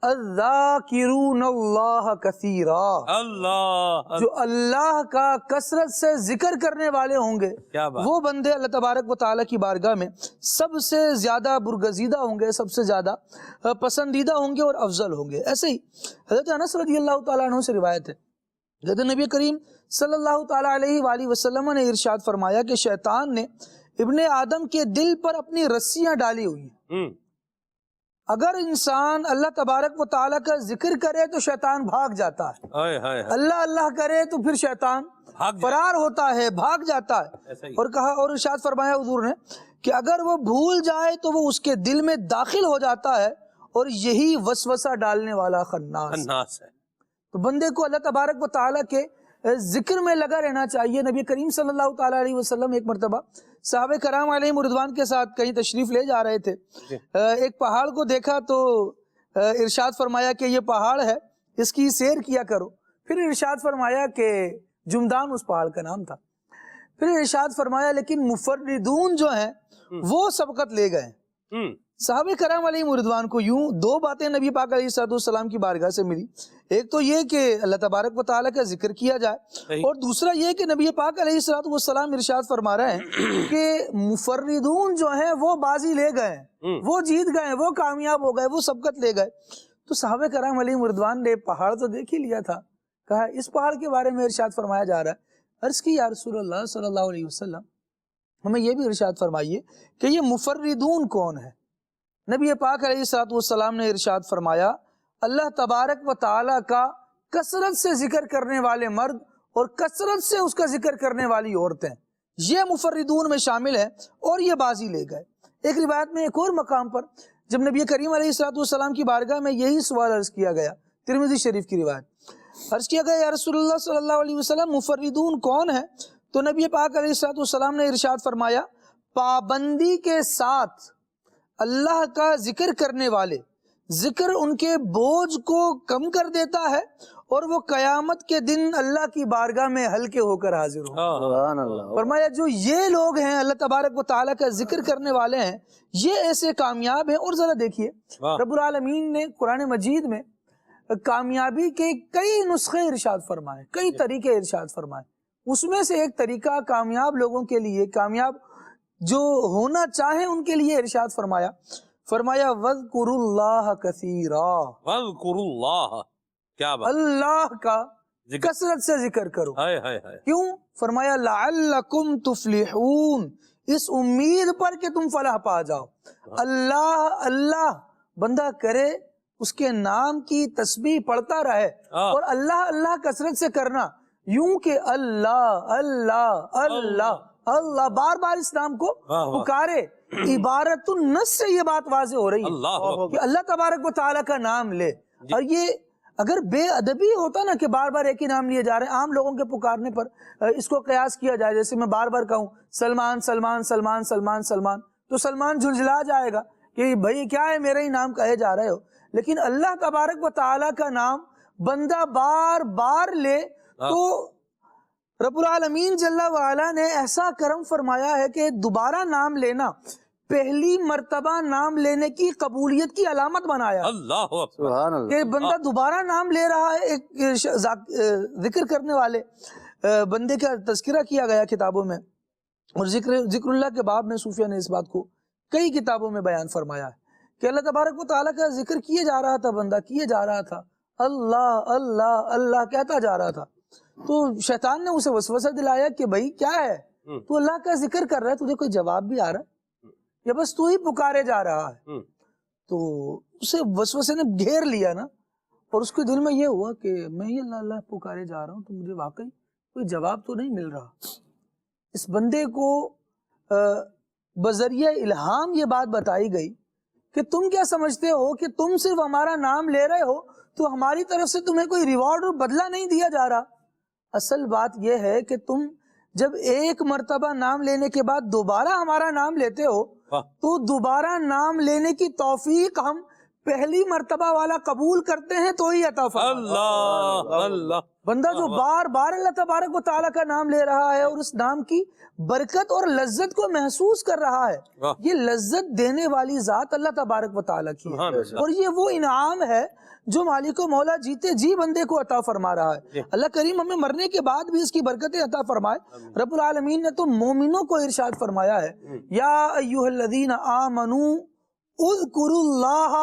الذاکرون اللہ کثیرا، اللہ جو اللہ کا کثرت سے ذکر کرنے والے ہوں گے وہ بندے اللہ تبارک و تعالیٰ کی بارگاہ میں سب سے زیادہ برگزیدہ ہوں گے، سب سے زیادہ پسندیدہ ہوں گے اور افضل ہوں گے۔ ایسے ہی حضرت انس رضی اللہ تعالیٰ عنہ سے روایت ہے، حضرت نبی کریم صلی اللہ تعالیٰ علیہ وآلہ وسلم نے ارشاد فرمایا کہ شیطان نے ابن آدم کے دل پر اپنی رسیاں ڈالی ہوئی ہیں، اگر انسان اللہ تبارک و تعالیٰ کا ذکر کرے تو شیطان بھاگ جاتا ہے، اللہ اللہ کرے تو پھر شیطان فرار ہوتا ہے، بھاگ جاتا ہے۔ اور کہا اور ارشاد فرمایا حضور نے کہ اگر وہ بھول جائے تو وہ اس کے دل میں داخل ہو جاتا ہے، اور یہی وسوسہ ڈالنے والا خناس ہے۔ تو بندے کو اللہ تبارک و تعالیٰ کے ذکر میں لگا رہنا چاہیے۔ نبی کریم صلی اللہ تعالیٰ علیہ وسلم ایک مرتبہ صحابہ کرام علیہم رضوان کے ساتھ کہیں تشریف لے جا رہے تھے، ایک پہاڑ کو دیکھا تو ارشاد فرمایا کہ یہ پہاڑ ہے، اس کی سیر کیا کرو۔ پھر ارشاد فرمایا کہ جمدان اس پہاڑ کا نام تھا۔ پھر ارشاد فرمایا لیکن مفردون جو ہیں وہ سبقت لے گئے۔ صحابہ کرام علیہم رضوان کو یوں دو باتیں نبی پاک علیہ السلام کی بارگاہ سے ملی، ایک تو یہ کہ اللہ تبارک و تعالیٰ کا ذکر کیا جائے، اور دوسرا یہ کہ نبی پاک علیہ السلام ارشاد فرما رہے ہیں کہ مفردون جو ہیں وہ بازی لے گئے، وہ جیت گئے، وہ کامیاب ہو گئے، وہ سبقت لے گئے۔ تو صحابہ کرام علیہم رضوان نے پہاڑ تو دیکھ ہی لیا تھا، کہا اس پہاڑ کے بارے میں ارشاد فرمایا جا رہا ہے۔ عرض کی یا رسول اللہ صلی اللہ علیہ وسلم ہمیں یہ بھی ارشاد فرمائیے کہ یہ مفردون کون ہے؟ نبی پاک علیہ السلام نے ارشاد فرمایا، اللہ تبارک و تعالیٰ کا کثرت سے ذکر کرنے والے مرد اور کثرت سے اس کا ذکر کرنے والی عورتیں، یہ مفردون میں شامل ہیں، اور یہ بازی لے گئے۔ ایک روایت میں ایک اور مقام پر جب نبی کریم علیہ السلام کی بارگاہ میں یہی سوال عرض کیا گیا، ترمذی شریف کی روایت، عرض کیا گیا یا رسول اللہ صلی اللہ علیہ وسلم مفردون کون ہیں؟ تو نبی پاک علیہ السلام نے ارشاد فرمایا، پابندی کے ساتھ اللہ کا ذکر کرنے والے، ذکر ان کے بوجھ کو کم کر دیتا ہے اور وہ قیامت کے دن اللہ کی بارگاہ میں ہلکے ہو کر حاضر ہوں۔ سبحان اللہ۔ فرمایا جو یہ لوگ ہیں اللہ تبارک و تعالیٰ کا ذکر کرنے والے ہیں یہ ایسے کامیاب ہیں۔ اور ذرا دیکھیے رب العالمین نے قرآن مجید میں کامیابی کے کئی نسخے ارشاد فرمائے، کئی طریقے ارشاد فرمائے۔ اس میں سے ایک طریقہ کامیاب لوگوں کے لیے، کامیاب جو ہونا چاہیں ان کے لیے ارشاد فرمایا وَاذْكُرُوا اللَّهَ كَثِيرًا، وَاذْكُرُوا اللَّهَ، کیا بات، اللہ کا کثرت سے ذکر کرو۔ کیوں؟ فرمایا لعلکم تفلحون، اس امید پر کہ تم فلاح پا جاؤ۔ اللہ اللہ بندہ کرے، اس کے نام کی تسبیح پڑھتا رہے، اور اللہ اللہ کثرت سے کرنا، یوں کہ اللہ اللہ اللہ اللہ بار بار اس نام کو پکارے۔ عبارت النص سے یہ بات واضح ہو رہی ہے کہ اللہ تبارک و تعالیٰ کا نام لے۔ اور یہ اگر بے ادبی ہوتا نا کہ بار بار ایک ہی نام لیے جا رہے ہیں، عام لوگوں کے پکارنے پر اس کو قیاس کیا جائے، جیسے میں بار بار کہوں سلمان سلمان سلمان سلمان سلمان، تو سلمان جھنجھلا جائے گا کہ بھائی کیا ہے میرا ہی نام کہے جا رہے ہو۔ لیکن اللہ تبارک و تعالیٰ کا نام بندہ بار بار لے تو رب العالمین جل وعلا نے ایسا کرم فرمایا ہے کہ دوبارہ نام لینا پہلی مرتبہ نام لینے کی قبولیت کی علامت بنایا۔ اللہ سبحان اللہ۔ کہ بندہ دوبارہ نام لے رہا ہے، ایک ذکر کرنے والے بندے کا تذکرہ کیا گیا کتابوں میں، اور ذکر اللہ کے باب میں صوفیہ نے اس بات کو کئی کتابوں میں بیان فرمایا ہے کہ اللہ تبارک و تعالیٰ کا ذکر کیے جا رہا تھا، بندہ کیے جا رہا تھا، اللہ اللہ اللہ کہتا جا رہا تھا، تو شیطان نے اسے وسوسہ دلایا کہ بھائی کیا ہے، تو اللہ کا ذکر کر رہا ہے، تجھے کوئی جواب بھی آ رہا ہے یا بس تو ہی پکارے جا رہا ہے؟ تو اسے وسوسے نے گھیر لیا نا، اور اس کے دل میں یہ ہوا کہ میں ہی اللہ اللہ پکارے جا رہا ہوں تو مجھے واقعی کوئی جواب تو نہیں مل رہا۔ اس بندے کو بذریعہ الہام یہ بات بتائی گئی کہ تم کیا سمجھتے ہو کہ تم صرف ہمارا نام لے رہے ہو تو ہماری طرف سے تمہیں کوئی ریوارڈ اور بدلہ نہیں دیا جا رہا۔ اصل بات یہ ہے کہ تم جب ایک مرتبہ نام لینے کے بعد دوبارہ ہمارا نام لیتے ہو تو دوبارہ نام لینے کی توفیق ہم پہلی مرتبہ والا قبول کرتے ہیں تو ہی عطا فرماتا ہے۔ اللہ اللہ، بندہ جو بار بار اللہ تبارک و تعالیٰ کا نام لے رہا ہے اور اس نام کی برکت اور لذت کو محسوس کر رہا ہے، یہ لذت دینے والی ذات اللہ تبارک و تعالیٰ کی ہے، اور یہ وہ انعام ہے جو مالک و مولا جیتے جی بندے کو عطا فرما رہا ہے۔ اللہ کریم ہمیں مرنے کے بعد بھی اس کی برکتیں عطا فرمائے۔ رب العالمین نے تو مومنوں کو ارشاد فرمایا ہے یا ایھا الذین آمنوا اذکروا اللہ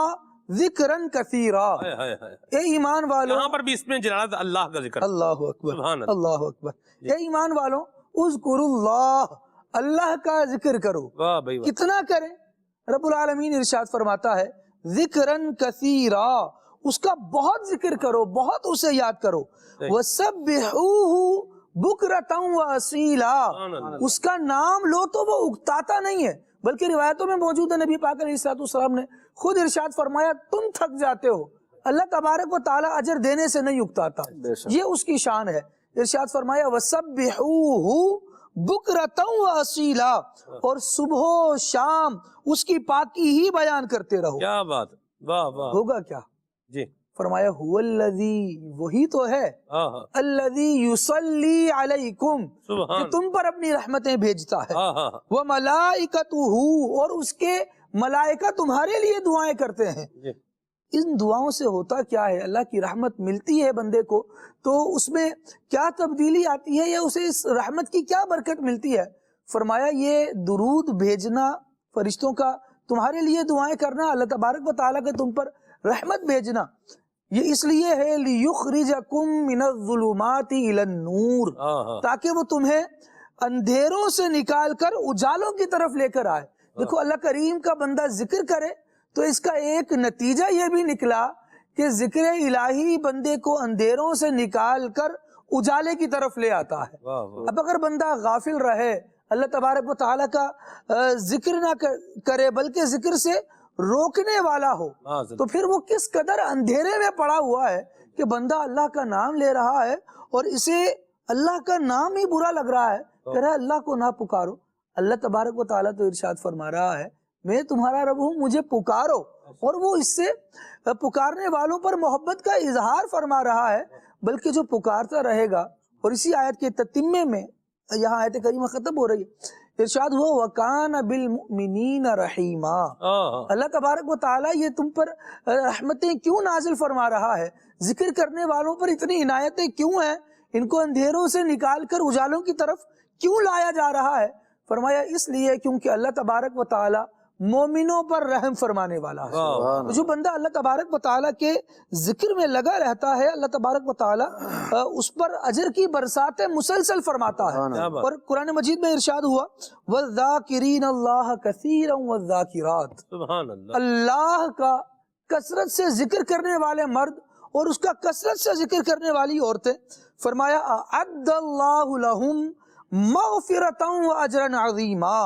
ذکرن کثیرا، اے ایمان والو، یہاں پر بھی اس میں جلالت اللہ کا ذکر، اللہ اکبر سبحان اللہ، اللہ اکبر، اے ایمان والو اذکروا اللہ، اللہ کا ذکر کرو۔ واہ بھائی واہ، کتنا کریں؟ رب العالمین ارشاد فرماتا ہے ذکرن کثیرا، اس کا بہت ذکر کرو، بہت اسے یاد کرو۔ وَسَبِّحُوهُ بُكْرَةً وَأَصِيلًا، اس کا نام لو تو وہ اکتاتا نہیں ہے، بلکہ روایتوں میں موجود ہے نبی پاک علیہ السلام نے خود ارشاد فرمایا تم تھک جاتے ہو، اللہ تبارک و تعالیٰ اجر دینے سے نہیں اکتاتا، یہ اس کی شان ہے۔ ارشاد فرمایا وَسَبِّحُوهُ بُكْرَةً وَأَصِيلًا، اور صبح و شام اس کی پاکی ہی بیان کرتے رہو۔ کیا بات، واہ واہ، ہوگا کیا؟ جی فرمایا هو الذی، وہی تو ہے، الذی یصلی علیکم، کہ تم پر اپنی رحمتیں بھیجتا ہے، وملائکتہ، اور اس کے ملائکہ تمہارے لیے دعائیں کرتے ہیں۔ ان دعاؤں سے ہوتا کیا ہے؟ اللہ کی رحمت ملتی ہے بندے کو تو اس میں کیا تبدیلی آتی ہے یا اسے اس رحمت کی کیا برکت ملتی ہے؟ فرمایا یہ درود بھیجنا فرشتوں کا، تمہارے لیے دعائیں کرنا، اللہ تبارک و تعالیٰ کے تم پر رحمت بھیجنا، یہ اس لیے ہے لِيُخْرِجَكُم مِّنَ الظُّلُمَاتِ إِلَى النُّورِ، تاکہ وہ تمہیں اندھیروں سے نکال کر اجالوں کی طرف لے کر آئے۔ دیکھو اللہ کریم کا بندہ ذکر کرے تو اس کا ایک نتیجہ یہ بھی نکلا کہ ذکر الہی بندے کو اندھیروں سے نکال کر اجالے کی طرف لے آتا ہے۔ اب اگر بندہ غافل رہے، اللہ تبارک و تعالیٰ کا ذکر نہ کرے بلکہ ذکر سے روکنے والا ہو تو پھر وہ کس قدر اندھیرے میں پڑا ہوا ہے کہ بندہ اللہ کا نام لے رہا ہے اور اسے اللہ کا نام ہی برا لگ رہا ہے، کہہ رہا ہے اللہ کو نہ پکارو۔ اللہ تبارک و تعالیٰ تو ارشاد فرما رہا ہے میں تمہارا رب ہوں، مجھے پکارو، اور وہ اس سے پکارنے والوں پر محبت کا اظہار فرما رہا ہے۔ بلکہ جو پکارتا رہے گا. اور اسی آیت کے تتمے میں یہاں آیت کریمہ ختم ہو رہی ہے, ارشاد ہوا وَكَانَ بِالْمُؤْمِنِينَ رَحِيمًا. اللہ تبارک و تعالیٰ یہ تم پر رحمتیں کیوں نازل فرما رہا ہے, ذکر کرنے والوں پر اتنی عنایتیں کیوں ہیں, ان کو اندھیروں سے نکال کر اجالوں کی طرف کیوں لایا جا رہا ہے؟ فرمایا اس لیے کیونکہ اللہ تبارک و تعالیٰ مومنوں پر رحم فرمانے والا ہے. جو بندہ اللہ تبارک و تعالیٰ کے ذکر میں لگا رہتا ہے, اللہ تبارک و تعالیٰ اس پر اجر کی برساتیں مسلسل فرماتا ہے. اور قرآن مجید میں ارشاد ہوا وَالذَّاكِرِينَ اللَّهَ كَثِيرًا وَالذَّاكِرَاتِ. سبحان اللہ. اللہ کا کثرت سے ذکر کرنے والے مرد اور اس کا کثرت سے ذکر کرنے والی عورتیں. فرمایا اعد اللہ لہم مغفرۃ واجرا عظیما.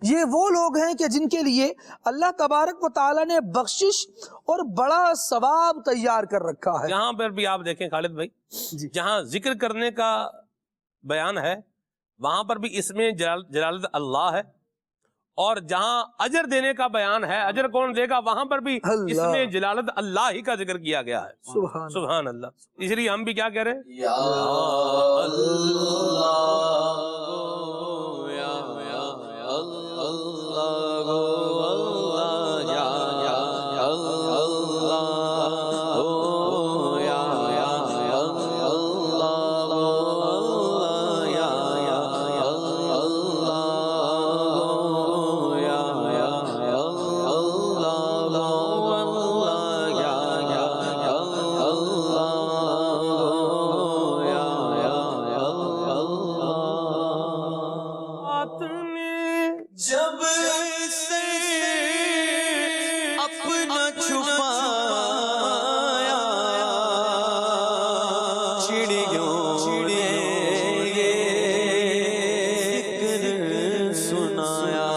یہ وہ لوگ ہیں کہ جن کے لیے اللہ تبارک و تعالیٰ نے بخشش اور بڑا ثواب تیار کر رکھا ہے. یہاں پر بھی آپ دیکھیں خالد بھائی, جہاں ذکر کرنے کا بیان ہے وہاں پر بھی اس میں جلالت اللہ ہے, اور جہاں اجر دینے کا بیان ہے, اجر کون دے گا, وہاں پر بھی اس میں جلالت اللہ ہی کا ذکر کیا گیا ہے. سبحان اللہ. اس لیے ہم بھی کیا کہہ رہے ہیں, یا جب سے اپنا چھپایا چڑیوں نے ذکر سنایا,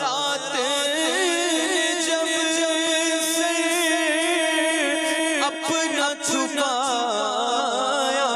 رات جب سے اپنا چھپایا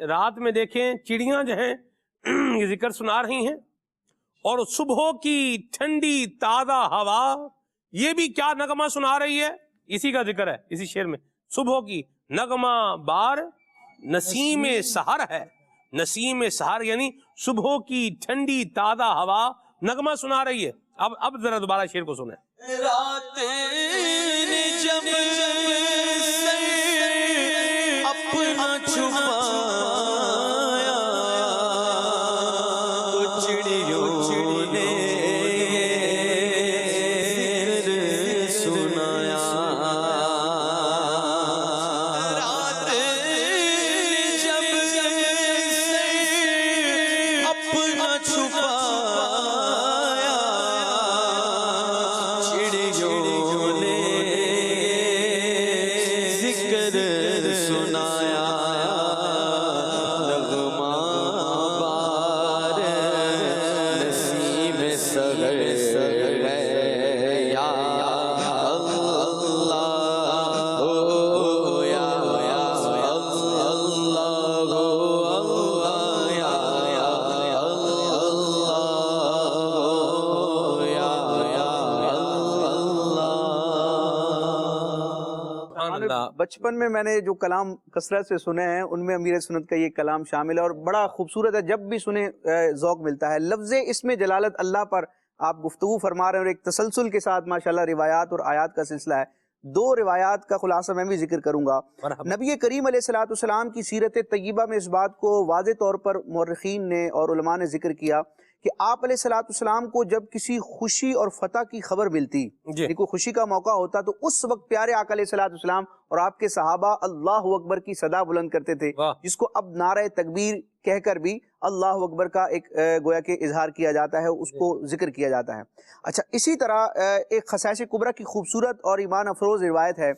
رات میں دیکھیں چڑیاں جو ہیں یہ ذکر سنا رہی ہیں, اور صبح کی ٹھنڈی تازہ ہوا یہ بھی کیا نغمہ سنا رہی ہے, اسی کا ذکر ہے اسی شعر میں. صبح کی نغمہ بار نسیم سحر ہے, نسیم سحر یعنی صبح کی ٹھنڈی تازہ ہوا نغمہ سنا رہی ہے. اب ذرا دوبارہ شعر کو سنیں. رات نے جب سے اپنا چھپایا تو چڑیوں نے ذکر سنایا, رات جب سے اپنا چھپایا چڑیوں نے ذکر سنایا, نغمہ بار نسیم سحر ہے, یا اللہ ہو یا اللہ ہو یا اللہ ہو یا اللہ. بچپن میں نے جو کلام کثرت سے سنے ہیں ان میں امیر سنت کا یہ کلام شامل ہے اور بڑا خوبصورت ہے, جب بھی سنے ذوق ملتا ہے. لفظ اس میں جلالت اللہ پر آپ گفتگو فرما رہے ہیں اور ایک تسلسل کے ساتھ ماشاءاللہ روایات اور آیات کا سلسلہ ہے. دو روایات کا خلاصہ میں بھی ذکر کروں گا. نبی کریم علیہ الصلوۃ والسلام کی سیرت طیبہ میں اس بات کو واضح طور پر مورخین نے اور علماء نے ذکر کیا کہ آپ علیہ الصلوۃ والسلام کو جب کسی خوشی اور فتح کی خبر ملتی، یعنی کوئی خوشی کا موقع ہوتا، تو اس وقت پیارے آقا علیہ الصلوۃ والسلام اور آپ کے صحابہ اللہ اکبر کی صدا بلند کرتے تھے، جس کو اب نعرہ تکبیر کہہ کر بھی اللہ اکبر کا ایک گویا کہ اظہار کیا جاتا ہے، اس کو ذکر کیا جاتا ہے۔ اچھا، اسی طرح ایک خصائص کبریٰ کی خوبصورت اور ایمان افروز روایت ہے،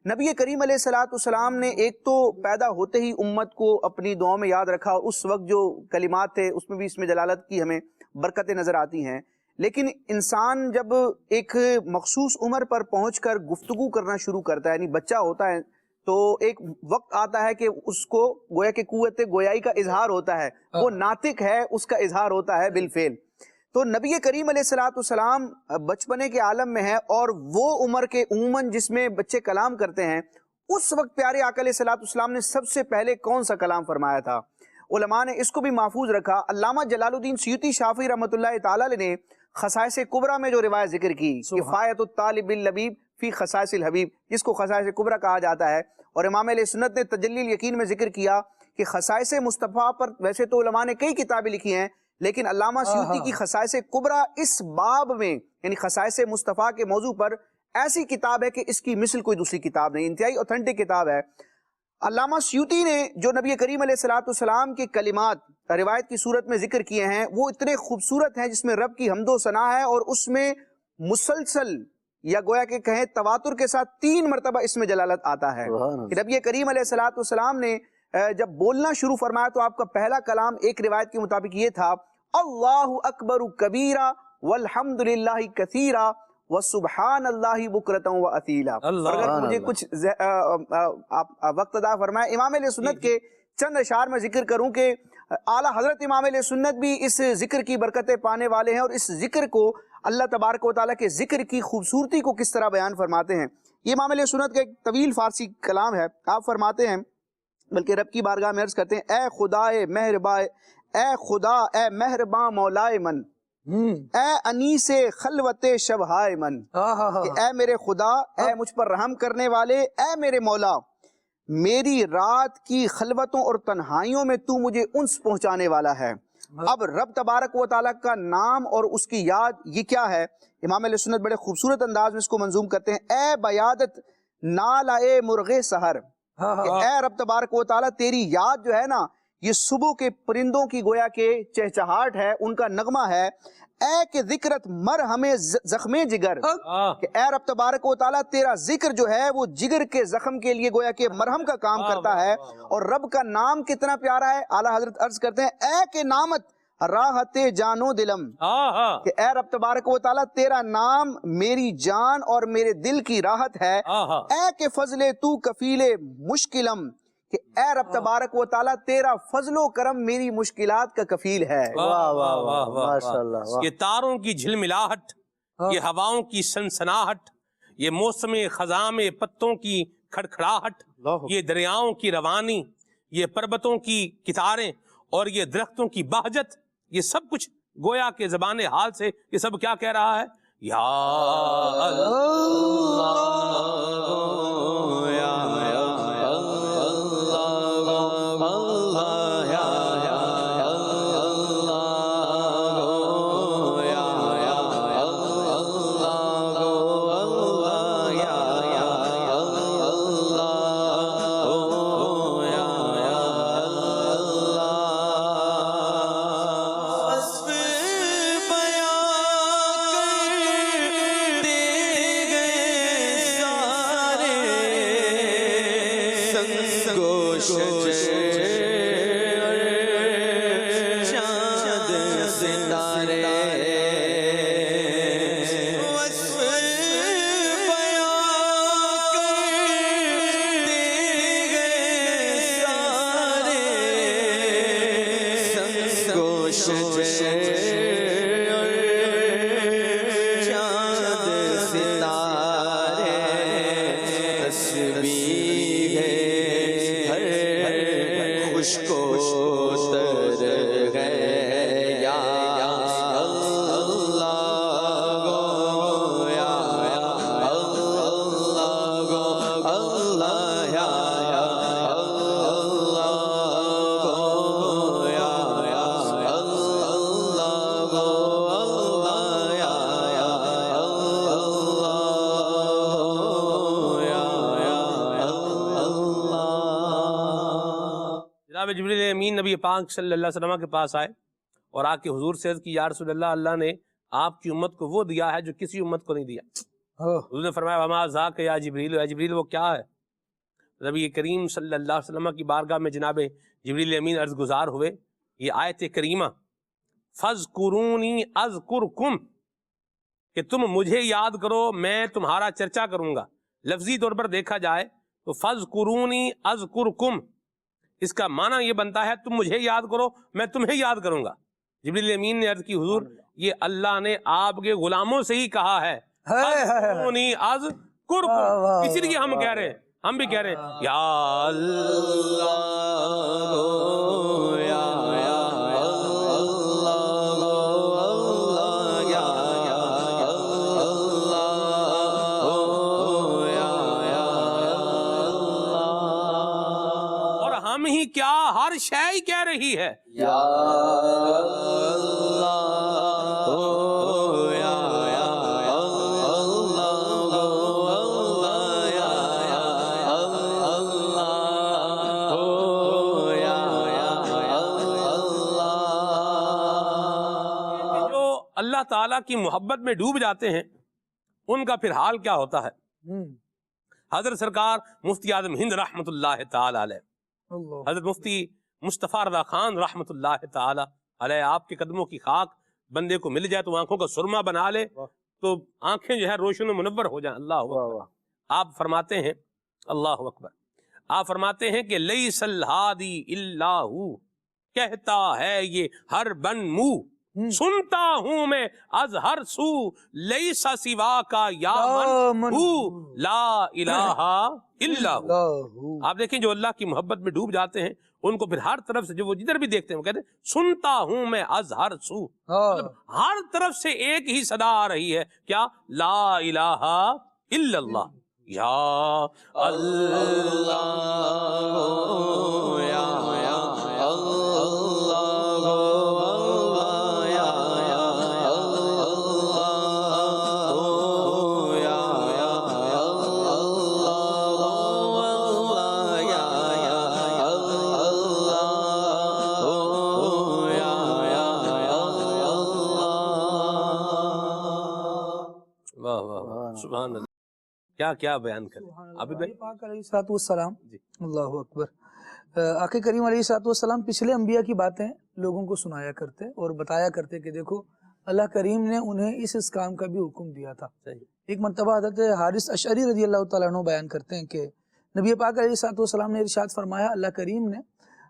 نبی کریم علیہ الصلوۃ والسلام نے ایک تو پیدا ہوتے ہی امت کو اپنی دعاؤں میں یاد رکھا، اور اس وقت جو کلمات تھے اس میں بھی اس میں جلالت کی ہمیں برکتیں نظر آتی ہیں، لیکن انسان جب ایک مخصوص عمر پر پہنچ کر گفتگو کرنا شروع کرتا ہے، یعنی بچہ ہوتا ہے، تو ایک وقت آتا ہے کہ اس کو گویا کہ قوت گویائی کا اظہار ہوتا ہے، وہ ناطق ہے، اس کا اظہار ہوتا ہے بالفعل۔ تو نبی کریم علیہ الصلوۃ والسلام بچپنے کے عالم میں ہے، اور وہ عمر کے عموماً جس میں بچے کلام کرتے ہیں، اس وقت پیارے آقا علیہ الصلوۃ والسلام نے سب سے پہلے کون سا کلام فرمایا تھا؟ علماء نے اس کو بھی محفوظ رکھا۔ علامہ جلال الدین سیوطی شافعی رحمۃ اللہ تعالی علیہ نے خصائص کبریٰ میں جو روایت ذکر کی، کفایت الطالب اللبیب فی خصائص الحبیب، جس کو خصائص کبریٰ کہا جاتا ہے، اور امام علیہ سنت نے تجلی الیقین میں ذکر کیا کہ خصائص مصطفیٰ پر ویسے تو علماء نے کئی کتابیں لکھی ہیں، لیکن علامہ سیوطی کی خصائص کبریٰ اس باب میں، یعنی خصائص مصطفیٰ کے موضوع پر ایسی کتاب ہے کہ اس کی مثل کوئی دوسری کتاب نہیں، انتہائی اوتھینٹک کتاب ہے۔ علامہ سیوطی نے جو نبی کریم علیہ الصلوۃ والسلام کے کلمات روایت کی صورت میں ذکر کیے ہیں، وہ اتنے خوبصورت ہیں، جس میں رب کی حمد و ثنا ہے، اور اس میں مسلسل یا گویا کہ کہیں تواتر کے ساتھ 3 مرتبہ اس میں جلالت آتا ہے کہ نبی کریم علیہ الصلوۃ والسلام نے جب بولنا شروع فرمایا تو آپ کا پہلا کلام ایک روایت کے مطابق یہ تھا، اللہ اکبر کبیرہ والحمد للہ کثیرہ وسبحان اللہ بکرۃ واصیلا۔ اگر مجھے کچھ وقت ادا فرمائے، امام علیہ سنت کے چند اشعار میں ذکر کروں کہ اعلیٰ حضرت امام علیہ سنت بھی اس ذکر کی برکتیں پانے والے ہیں، اور اس ذکر کو اللہ تبارک و تعالیٰ کے ذکر کی خوبصورتی کو کس طرح بیان فرماتے ہیں۔ یہ امام علیہ سنت کا ایک طویل فارسی کلام ہے، آپ فرماتے ہیں، بلکہ رب کی بارگاہ میں عرض کرتے ہیں، اے خدا مہرباں، اے خدا اے مہرباں مولائے من، اے انیس خلوت شبہائے من، کہ اے میرے خدا، اے مجھ پر رحم کرنے والے، اے میرے مولا، میری رات کی خلوتوں اور تنہائیوں میں تو مجھے انس پہنچانے والا ہے۔ اب رب تبارک و تعالیٰ کا نام اور اس کی یاد یہ کیا ہے؟ امام علیہ سنت بڑے خوبصورت انداز میں اس کو منظوم کرتے ہیں، اے بیادت نالا اے مرغ سحر، کہ اے رب تبارک و تعالیٰ تیری یاد جو ہے نا، یہ صبح کے پرندوں کی گویا کہ چہچہاٹ ہے، ان کا نغمہ ہے، اے کہ ذکرت مر ہمیں زخم جگر، کہ اے رب تبارک و تعالیٰ تیرا ذکر جو ہے وہ جگر کے زخم کے لیے گویا کہ مرہم کا کام کرتا ہے، اور رب کا نام کتنا پیارا ہے۔ اعلیٰ حضرت عرض کرتے ہیں، اے کہ نامت راحت جانو دلم، کہ اے رب تبارک و تعالیٰ تیرا نام میری جان اور میرے دل کی راحت ہے، اے کہ فضل تو کفیل مشکلم، کہ اے رب تبارک و تعالیٰ تیرا فضل و کرم میری مشکلات کا کفیل ہے۔ واہ واہ واہ ماشاءاللہ۔ یہ تاروں کی جھلملاہٹ، یہ ہواؤں کی سنسناہٹ، یہ موسم خزاں میں پتوں کی کھڑکھڑاہٹ، یہ دریاؤں کی روانی، یہ پربتوں کی کتاریں، اور یہ درختوں کی بہجت، یہ سب کچھ گویا کے زبان حال سے یہ سب کیا کہہ رہا ہے؟ یا جناب جبریل امین نبی پاک صلی اللہ علیہ وسلم کے پاس آئے اور آ کے حضور سے عرض کی یا رسول اللہ، اللہ نے آپ کی امت کو وہ دیا ہے جو کسی امت کو نہیں دیا۔ حضور نے فرمایا وما ذاک یا جبریل، یا جبریل وہ کیا ہے؟ نبی کریم صلی اللہ علیہ وسلم کی بارگاہ میں جناب جبریل امین عرض گزار ہوئے یہ آیت کریمہ فَاذْكُرُونِي أَذْكُرْكُمْ، کہ تم مجھے یاد کرو میں تمہارا چرچا کروں گا۔ لفظی طور پر دیکھا جائے تو فَاذْكُرُونِي أَذْكُرْكُمْ، اس کا معنی یہ بنتا ہے تم مجھے یاد کرو میں تمہیں یاد کروں گا۔ جبریل امین نے عرض کی حضور یہ اللہ نے آپ کے غلاموں سے ہی کہا ہے فَاذْكُرُونِي أَذْكُرْكُمْ، اسی لیے ہم کہہ رہے ہیں، ہم بھی کہہ رہے ہیں یا اللہ یا ہم ہی کیا ہر شے ہی کہہ رہی ہے یا اللہ یا جو اللہ تعالیٰ کی محبت میں ڈوب جاتے ہیں ان کا پھر حال کیا ہوتا ہے؟ حضرت سرکار مفتی اعظم ہند رحمۃ اللہ تعالی علیہ، حضرت مفتی مصطفیٰ رضا خان رحمۃ اللہ تعالی علیہ، آپ کے قدموں کی خاک بندے کو مل جائے تو آنکھوں کا سرما بنا لے تو آنکھیں جو ہے روشن و منور ہو جائیں۔ اللہ اکبر۔ آپ فرماتے ہیں اللہ اکبر، آپ فرماتے ہیں کہ لیس الہادی الا ہو، کہتا ہے یہ ہر بن منہ، سنتا ہوں میں از ہر سو، لیسا سوا کا یا من ہو، لا الہ الا ہو۔ آپ دیکھیں جو اللہ کی محبت میں ڈوب جاتے ہیں ان کو پھر ہر طرف سے جو وہ جدھر بھی دیکھتے ہیں وہ کہتے ہیں سنتا ہوں میں از ہر سو، مطلب ہر طرف سے ایک ہی صدا آ رہی ہے، کیا؟ لا الہ الا اللہ، یا اللہ یا سبحان اللہ، کیا کیا بیان کریں ابھی بھائی پاک علیہ الصلوۃ والسلام۔ اللہ اکبر۔ آقا کریم علیہ الصلوۃ والسلام پچھلے انبیاء کی باتیں لوگوں کو سنایا کرتے اور بتایا کرتے کہ دیکھو اللہ کریم نے انہیں اس کام کا بھی حکم دیا تھا۔ ایک مرتبہ حضرت حارث اشعری رضی اللہ تعالیٰ عنہ بیان کرتے ہیں کہ نبی پاک علیہ الصلوۃ والسلام نے ارشاد فرمایا اللہ کریم نے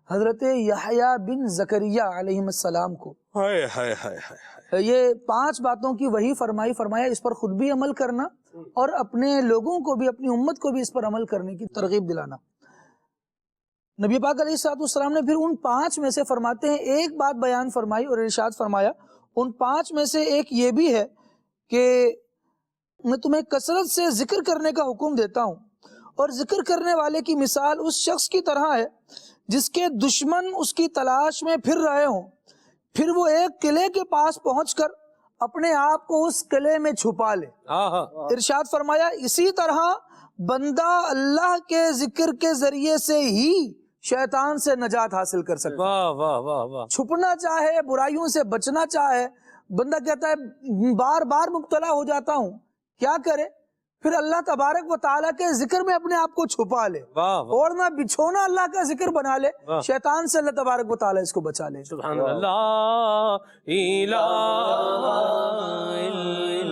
حضرت یحییٰ بن زکریہ علیہ السلام کو یہ 5 باتوں کی وحی فرمایا اس پر خود بھی عمل کرنا اور اپنے لوگوں کو بھی، اپنی امت کو بھی اس پر عمل کرنے کی ترغیب دلانا۔ نبی پاک علیہ الصلوۃ والسلام نے پھر ان 5 میں سے فرماتے ہیں ایک بات بیان فرمائی اور ارشاد فرمایا ان 5 میں سے ایک یہ بھی ہے کہ میں تمہیں کثرت سے ذکر کرنے کا حکم دیتا ہوں، اور ذکر کرنے والے کی مثال اس شخص کی طرح ہے جس کے دشمن اس کی تلاش میں پھر رہے ہوں، پھر وہ ایک قلعے کے پاس پہنچ کر اپنے آپ کو اس قلعے میں چھپا لے۔ ارشاد فرمایا اسی طرح بندہ اللہ کے ذکر کے ذریعے سے ہی شیطان سے نجات حاصل کر سکتا ہے۔ چھپنا چاہے، برائیوں سے بچنا چاہے، بندہ کہتا ہے بار بار مبتلا ہو جاتا ہوں، کیا کرے؟ پھر اللہ تبارک و تعالیٰ کے ذکر میں اپنے آپ کو چھپا لے، اوڑھنا بچھونا اللہ کا ذکر بنا لے، شیطان سے اللہ تبارک و تعالیٰ اس کو بچا لے۔ سبحان اللہ، الہ الا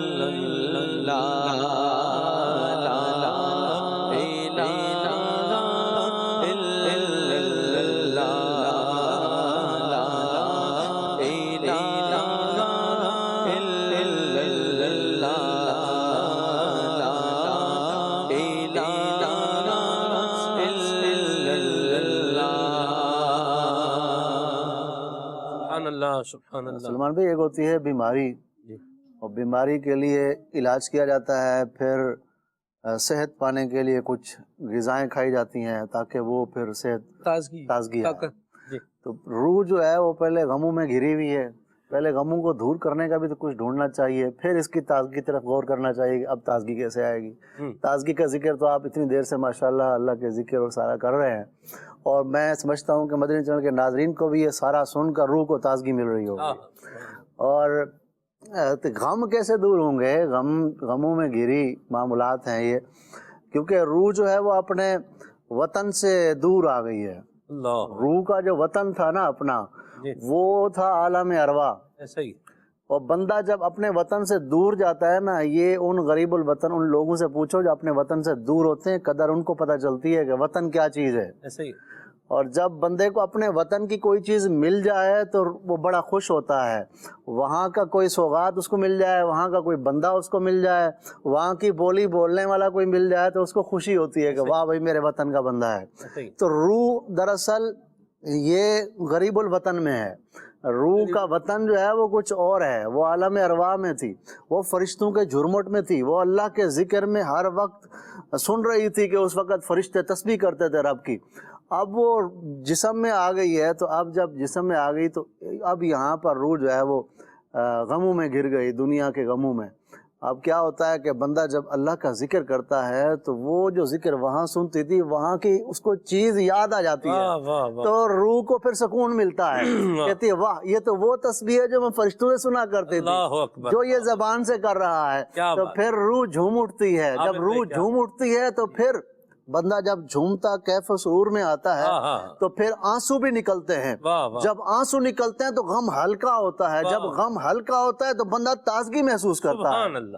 سبحان اللہ۔ سلمان بھائی ایک ہوتی ہے بیماری، اور بیماری کے لیے علاج کیا جاتا ہے، پھر صحت پانے کے لیے کچھ غذائیں کھائی جاتی ہیں تاکہ وہ پھر صحت تازگی آئے۔ تو روح جو ہے وہ پہلے غموں میں گھری ہوئی ہے، پہلے غموں کو دور کرنے کا بھی تو کچھ ڈھونڈنا چاہیے، پھر اس کی تازگی کی طرف غور کرنا چاہیے کہ اب تازگی کیسے آئے گی۔ تازگی کا ذکر تو آپ اتنی دیر سے ماشاءاللہ اللہ کے ذکر اور سارا کر رہے ہیں، اور میں سمجھتا ہوں کہ مدنی چینل کے ناظرین کو بھی یہ سارا سن کر روح کو تازگی مل رہی ہوگی۔ اور غم کیسے دور ہوں گے؟ غموں میں گھری معاملات ہیں یہ، کیونکہ روح جو ہے وہ اپنے وطن سے دور آ گئی ہے۔ روح کا جو وطن تھا نا اپنا، وہ تھا عالم ارواح۔ اور بندہ جب اپنے وطن سے دور جاتا ہے نا، یہ ان غریب الوطن، ان لوگوں سے پوچھو جو اپنے وطن سے دور ہوتے ہیں، قدر ان کو پتہ چلتی ہے کہ وطن کیا چیز ہے۔ اور جب بندے کو اپنے وطن کی کوئی چیز مل جائے تو وہ بڑا خوش ہوتا ہے، وہاں کا کوئی سوغات اس کو مل جائے، وہاں کا کوئی بندہ اس کو مل جائے، وہاں کی بولی بولنے والا کوئی مل جائے تو اس کو خوشی ہوتی ہے کہ واہ بھائی میرے وطن کا بندہ ہے۔ تو روح دراصل یہ غریب الوطن میں ہے۔ روح کا وطن جو ہے وہ کچھ اور ہے، وہ عالم ارواح میں تھی، وہ فرشتوں کے جھرمٹ میں تھی، وہ اللہ کے ذکر میں ہر وقت سن رہی تھی کہ اس وقت فرشتے تسبیح کرتے تھے رب کی۔ اب وہ جسم میں آ گئی ہے، تو اب جب جسم میں آ گئی تو اب یہاں پر روح جو ہے وہ غموں میں گر گئی، دنیا کے غموں میں۔ اب کیا ہوتا ہے کہ بندہ جب اللہ کا ذکر کرتا ہے تو وہ جو ذکر وہاں سنتی تھی، وہاں کی اس کو چیز یاد آ جاتی ہے، تو روح کو پھر سکون ملتا ہے، کہتی ہے واہ یہ تو وہ تسبیح ہے جو میں فرشتوں سے سنا کرتی تھی، جو یہ زبان سے کر رہا ہے۔ تو پھر روح جھوم اٹھتی ہے، جب روح جھوم اٹھتی ہے تو پھر بندہ جب جھومتا کیف و سرور میں آتا ہے تو پھر آنسو بھی نکلتے ہیں۔ جب آنسو نکلتے ہیں تو غم ہلکا ہوتا ہے، جب غم ہلکا ہوتا ہے تو بندہ تازگی محسوس کرتا ہے۔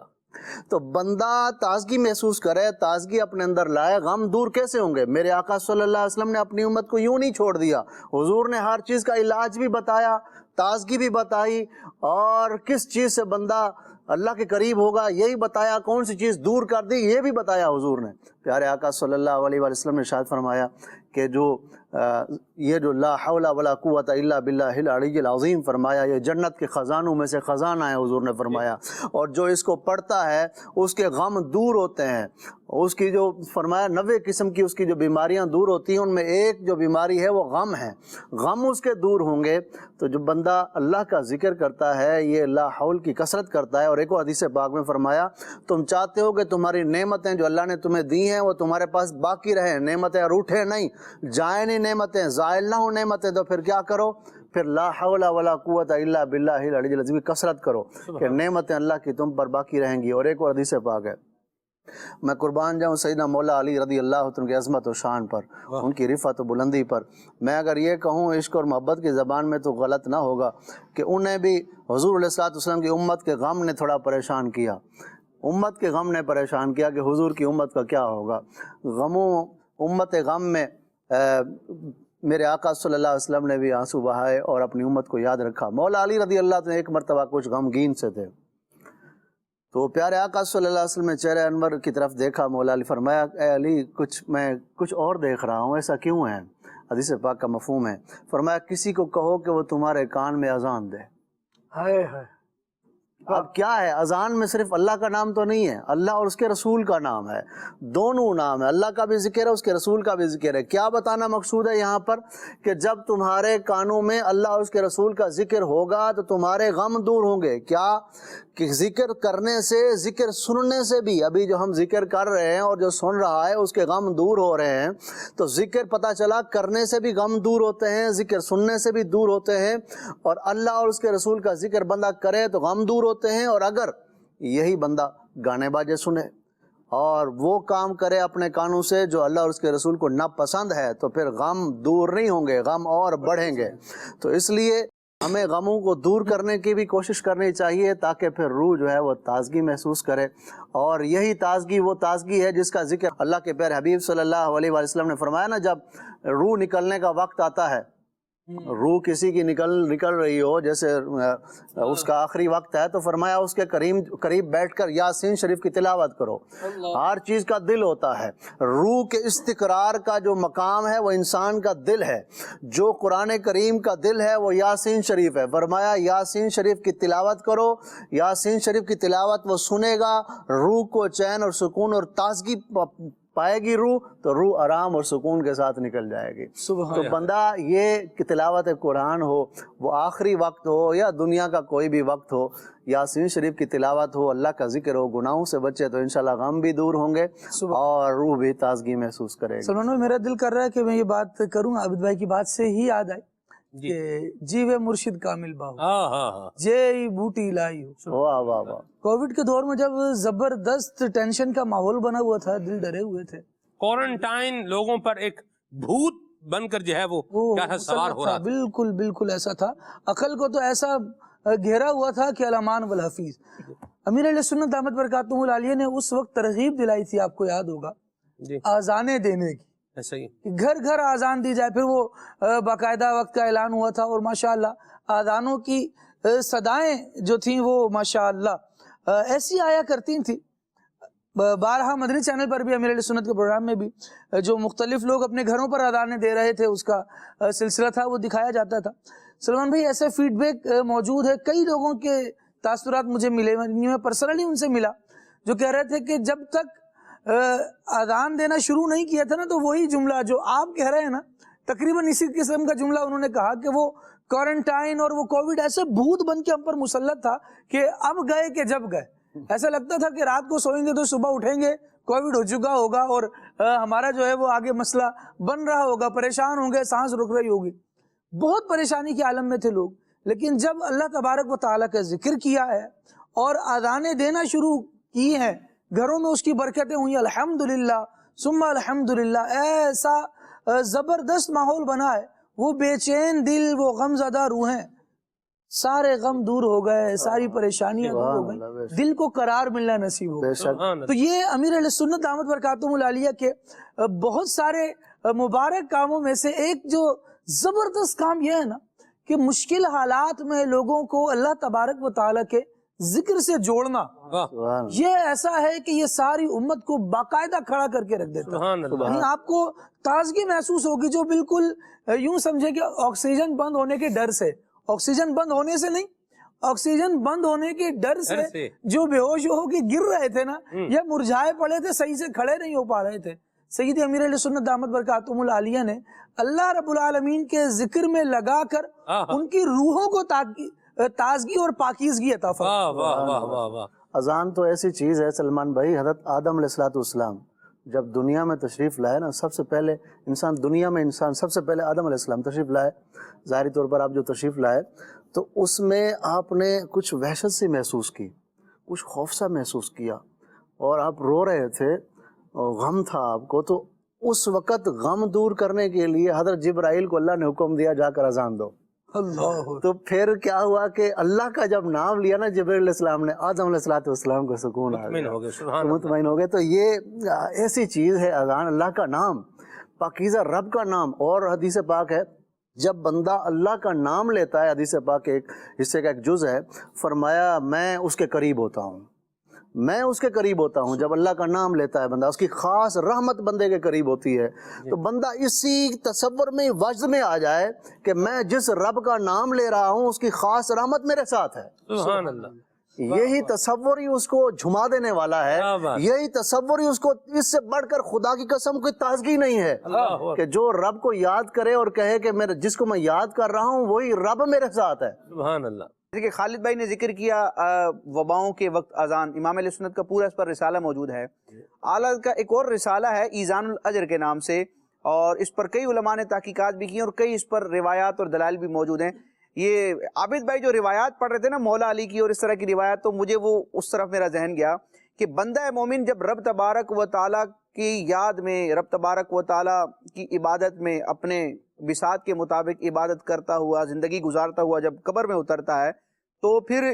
تو بندہ تازگی محسوس کرے، تازگی اپنے اندر لائے، غم دور کیسے ہوں گے؟ میرے آقا صلی اللہ علیہ وسلم نے اپنی امت کو یوں نہیں چھوڑ دیا، حضور نے ہر چیز کا علاج بھی بتایا، تازگی بھی بتائی، اور کس چیز سے بندہ اللہ کے قریب ہوگا یہی بتایا، کون سی چیز دور کر دی یہ بھی بتایا حضور نے۔ پیارے آقا صلی اللہ علیہ وسلم نے ارشاد فرمایا کہ یہ جو لا حول ولا قوت الا باللہ العلی العظیم فرمایا، یہ جنت کے خزانوں میں سے خزانہ ہے، حضور نے فرمایا، اور جو اس کو پڑھتا ہے اس کے غم دور ہوتے ہیں۔ اس کی جو فرمایا 90 قسم کی اس کی جو بیماریاں دور ہوتی ہیں، ان میں ایک جو بیماری ہے وہ غم ہے، غم اس کے دور ہوں گے۔ تو جو بندہ اللہ کا ذکر کرتا ہے، یہ لا حول کی کثرت کرتا ہے، اور ایک حدیث پاک میں فرمایا تم چاہتے ہو کہ تمہاری نعمتیں جو اللہ نے تمہیں دی ہیں وہ تمہارے پاس باقی رہیں، نعمتیں روٹھے نہیں، جائیں نہیں نعمتیں، زائل نہ ہوں نعمتیں، تو پھر کیا کرو؟ پھر لا حول ولا قوت الا باللہ العلی العظیم کی کثرت کرو کہ نعمتیں اللہ کی تم پر باقی رہیں گی۔ اور ایک اور حدیث پاک ہے، میں قربان جاؤں سیدنا مولا علی رضی اللہ عنہ کی عظمت و شان پر، ان کی رفعت و بلندی پر۔ میں اگر یہ کہوں عشق اور محبت کی زبان میں تو غلط نہ ہوگا کہ انہیں بھی حضور علیہ الصلوۃ والسلام کی امت کے غم نے تھوڑا پریشان کیا، امت کے غم نے پریشان کیا کہ حضور کی امت کا کیا ہوگا۔ غموں امت غم میں میرے آقا صلی اللہ علیہ وسلم نے بھی آنسو بہائے اور اپنی امت کو یاد رکھا۔ مولا علی رضی اللہ عنہ ایک مرتبہ کچھ غمگین سے تھے، تو پیارے آقا صلی اللہ علیہ وسلم نے چہرہ انور کی طرف دیکھا، مولا علی فرمایا اے علی میں کچھ اور دیکھ رہا ہوں، ایسا کیوں ہے؟ حدیث پاک کا مفہوم ہے، فرمایا کسی کو کہو کہ وہ تمہارے کان میں اذان دے۔ اب کیا ہے، اذان میں صرف اللہ کا نام تو نہیں ہے، اللہ اور اس کے رسول کا نام ہے، دونوں نام ہے، اللہ کا بھی ذکر ہے، اس کے رسول کا بھی ذکر ہے۔ کیا بتانا مقصود ہے یہاں پر کہ جب تمہارے کانوں میں اللہ اور اس کے رسول کا ذکر ہوگا تو تمہارے غم دور ہوں گے۔ کیا کہ ذکر کرنے سے، ذکر سننے سے بھی، ابھی جو ہم ذکر کر رہے ہیں اور جو سن رہا ہے اس کے غم دور ہو رہے ہیں، تو ذکر پتہ چلا کرنے سے بھی غم دور ہوتے ہیں، ذکر سننے سے بھی دور ہوتے ہیں، اور اللہ اور اس کے رسول کا ذکر بندہ کرے تو غم دور ہوتے ہیں۔ اور اگر یہی بندہ گانے باجے سنے اور وہ کام کرے اپنے کانوں سے جو اللہ اور اس کے رسول کو ناپسند ہے تو پھر غم دور نہیں ہوں گے، غم اور بڑھیں گے۔ تو اس لیے ہمیں غموں کو دور کرنے کی بھی کوشش کرنی چاہیے تاکہ پھر روح جو ہے وہ تازگی محسوس کرے، اور یہی تازگی وہ تازگی ہے جس کا ذکر اللہ کے پیارے حبیب صلی اللہ علیہ وسلم نے فرمایا نا، جب روح نکلنے کا وقت آتا ہے، روح کسی کی نکل رہی ہو، جیسے اس کا آخری وقت ہے، تو فرمایا اس کے قریب بیٹھ کر یاسین شریف کی تلاوت کرو۔ ہر چیز کا دل ہوتا ہے، روح کے استقرار کا جو مقام ہے وہ انسان کا دل ہے، جو قرآن کریم کا دل ہے وہ یاسین شریف ہے۔ فرمایا یاسین شریف کی تلاوت کرو، یاسین شریف کی تلاوت وہ سنے گا، روح کو چین اور سکون اور تازگی پائے گی روح تو روح آرام اور سکون کے ساتھ نکل جائے گی. سبحان تو بندہ یہ کہ تلاوت قرآن ہو، وہ آخری وقت ہو یا دنیا کا کوئی بھی وقت ہو، یاسین شریف کی تلاوت ہو، اللہ کا ذکر ہو، گناہوں سے بچے تو انشاءاللہ غم بھی دور ہوں گے اور روح بھی تازگی محسوس کرے گی. سلمان بھائی میرا دل کر رہا ہے کہ میں یہ بات کروں، عابد بھائی کی بات سے ہی یاد آئی کہ جیوے مرشد کامل باہو جے بوٹی لائی ہو. واہ واہ واہ. کووڈ کے دور میں جب زبردست ٹینشن کا ماحول بنا ہوا تھا، دل ڈرے ہوئے تھے، کوارنٹائن لوگوں پر ایک بھوت بن کر جو ہے وہ کیا سوار ہو رہا تھا. بالکل بالکل ایسا تھا. عقل کو تو ایسا گھیرا ہوا تھا کہ الامان والحفیظ. امیر علیہ سنت دامت برکاتہ العالیہ نے اس وقت ترغیب دلائی تھی، آپ کو یاد ہوگا، آذانیں دینے کی. ایسا ہی گھر گھر آذان دی جائے. پھر وہ باقاعدہ وقت کا اعلان ہوا تھا اور ماشاءاللہ آذانوں کی صدائیں جو تھیں وہ ماشاءاللہ ایسی آیا کرتی تھیں. بارہا مدنی چینل پر بھی امیر علیہ سنت کے پروگرام میں بھی جو مختلف لوگ اپنے گھروں پر آذانیں دے رہے تھے، اس کا سلسلہ تھا، وہ دکھایا جاتا تھا. سلمان بھائی ایسے فیڈ بیک موجود ہے، کئی لوگوں کے تاثرات مجھے ملے، میں پرسنلی ان سے ملا جو کہہ رہے تھے کہ جب تک اذان دینا شروع نہیں کیا تھا نا، تو وہی جملہ جو آپ کہہ رہے ہیں نا، تقریباً اسی قسم کا جملہ انہوں نے کہا کہ وہ کوارنٹائن اور وہ کووڈ ایسے بھوت بن کے ہم پر مسلط تھا کہ اب گئے کہ جب گئے. ایسا لگتا تھا کہ رات کو سوئیں گے تو صبح اٹھیں گے کووڈ ہو چکا ہوگا اور ہمارا جو ہے وہ آگے مسئلہ بن رہا ہوگا، پریشان ہوں گے، سانس رک رہی ہوگی. بہت پریشانی کے عالم میں تھے لوگ. لیکن جب اللہ تبارک و تعالیٰ کا ذکر کیا ہے اور اذانیں دینا شروع کی ہیں، گھروں میں اس کی برکتیں ہوئی، الحمدللہ ثم الحمدللہ، ایسا زبردست ماحول بنا ہے. وہ بے چین دل، وہ غم زدہ روحیں، سارے غم دور ہو گئے، ساری پریشانیاں دور ہو گئیں، دل کو قرار ملنا نصیب ہو گیا. تو یہ امیر علیہ سنت دامت برکاتہم العالیہ کے بہت سارے مبارک کاموں میں سے ایک جو زبردست کام یہ ہے نا کہ مشکل حالات میں لوگوں کو اللہ تبارک و تعالیٰ کے ذکر سے جوڑنا، یہ ایسا ہے کہ یہ ساری امت کو باقاعدہ کھڑا کر کے رکھ دیتا ہے. یعنی آپ کو تازگی محسوس ہوگی، جو بالکل یوں سمجھے کہ آکسیجن بند ہونے کے ڈر سے، آکسیجن بند ہونے سے نہیں، آکسیجن بند ہونے کے ڈر سے جو بے ہوش ہو کے گر رہے تھے نا، یا مرجھائے پڑے تھے، صحیح سے کھڑے نہیں ہو پا رہے تھے، سید امیر علیہ سنت دامت برکاتہم العالیہ نے اللہ رب العالمین کے ذکر میں لگا کر ان کی روحوں کو تازگی اور پاکیزگی عطا فرمائی. اذان تو ایسی چیز ہے سلمان بھائی، حضرت آدم علیہ السلام جب دنیا میں تشریف لائے نا، سب سے پہلے دنیا میں انسان سب سے پہلے آدم علیہ السلام تشریف لائے. ظاہری طور پر آپ جو تشریف لائے تو اس میں آپ نے کچھ وحشت سی محسوس کی، کچھ خوف سا محسوس کیا، اور آپ رو رہے تھے، غم تھا آپ کو. تو اس وقت غم دور کرنے کے لیے حضرت جبرائیل کو اللہ نے حکم دیا، جا کر اذان دو. اللہ. تو پھر کیا ہوا کہ اللہ کا جب نام لیا نا جبرائیل علیہ السلام نے، آدم علیہ السلام کو سکون آ گیا، مطمئن ہو گئے. تو یہ ایسی چیز ہے اذان، اللہ کا نام، پاکیزہ رب کا نام. اور حدیث پاک ہے جب بندہ اللہ کا نام لیتا ہے، حدیث پاک کے ایک حصے کا ایک جز ہے، فرمایا میں اس کے قریب ہوتا ہوں، میں اس کے قریب ہوتا ہوں. جب اللہ کا نام لیتا ہے بندہ، اس کی خاص رحمت بندے کے قریب ہوتی ہے. تو بندہ اسی تصور میں، وجد میں آ جائے کہ میں جس رب کا نام لے رہا ہوں اس کی خاص رحمت میرے ساتھ ہے. سبحان اللہ. یہی تصور ہی اس کو جھما دینے والا ہے، یہی تصور ہی اس کو، اس سے بڑھ کر خدا کی قسم کوئی تازگی نہیں ہے کہ جو رب کو یاد کرے اور کہے کہ جس کو میں یاد کر رہا ہوں وہی رب میرے ساتھ ہے. سبحان اللہ. دیکھیں خالد بھائی نے ذکر کیا وباؤں کے وقت اذان، امام علیہ سنت کا پورا اس پر رسالہ موجود ہے. اعلیٰ کا ایک اور رسالہ ہے ایزان الاجر کے نام سے، اور اس پر کئی علماء نے تحقیقات بھی کی اور کئی اس پر روایات اور دلائل بھی موجود ہیں. یہ عابد بھائی جو روایات پڑھ رہے تھے نا مولا علی کی اور اس طرح کی روایات، تو مجھے وہ اس طرف میرا ذہن گیا کہ بندہ مومن جب رب تبارک و تعالیٰ کی یاد میں، رب تبارک و تعالیٰ کی عبادت میں اپنے بساط کے مطابق عبادت کرتا ہوا، زندگی گزارتا ہوا جب قبر میں اترتا ہے، تو پھر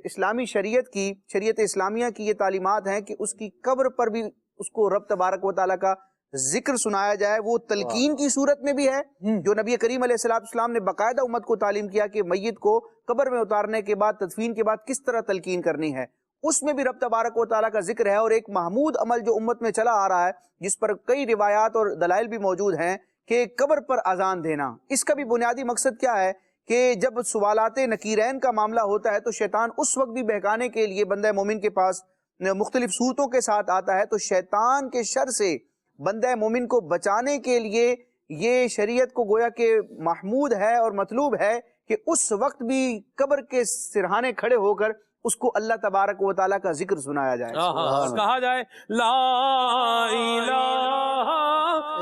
اسلامی شریعت اسلامیہ کی یہ تعلیمات ہیں کہ اس کی قبر پر بھی اس کو رب تبارک و تعالیٰ کا ذکر سنایا جائے. وہ تلقین کی صورت میں بھی ہے جو نبی کریم علیہ السلام نے باقاعدہ امت کو تعلیم کیا کہ میت کو قبر میں اتارنے کے بعد، تدفین کے بعد کس طرح تلقین کرنی ہے. اس میں بھی رب تبارک و تعالیٰ کا ذکر ہے. اور ایک محمود عمل جو امت میں چلا آ رہا ہے، جس پر کئی روایات اور دلائل بھی موجود ہیں، کہ قبر پر اذان دینا. اس کا بھی بنیادی مقصد کیا ہے کہ جب سوالات نکیرین کا معاملہ ہوتا ہے تو شیطان اس وقت بھی بہکانے کے لیے بندہ مومن کے پاس مختلف صورتوں کے ساتھ آتا ہے، تو شیطان کے شر سے بندہ مومن کو بچانے کے لیے یہ شریعت کو گویا کہ محمود ہے اور مطلوب ہے کہ اس وقت بھی قبر کے سرہانے کھڑے ہو کر اس کو اللہ تبارک و تعالیٰ کا ذکر سنایا جائے، کہا جائے لا الہ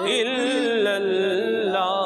الا اللہ،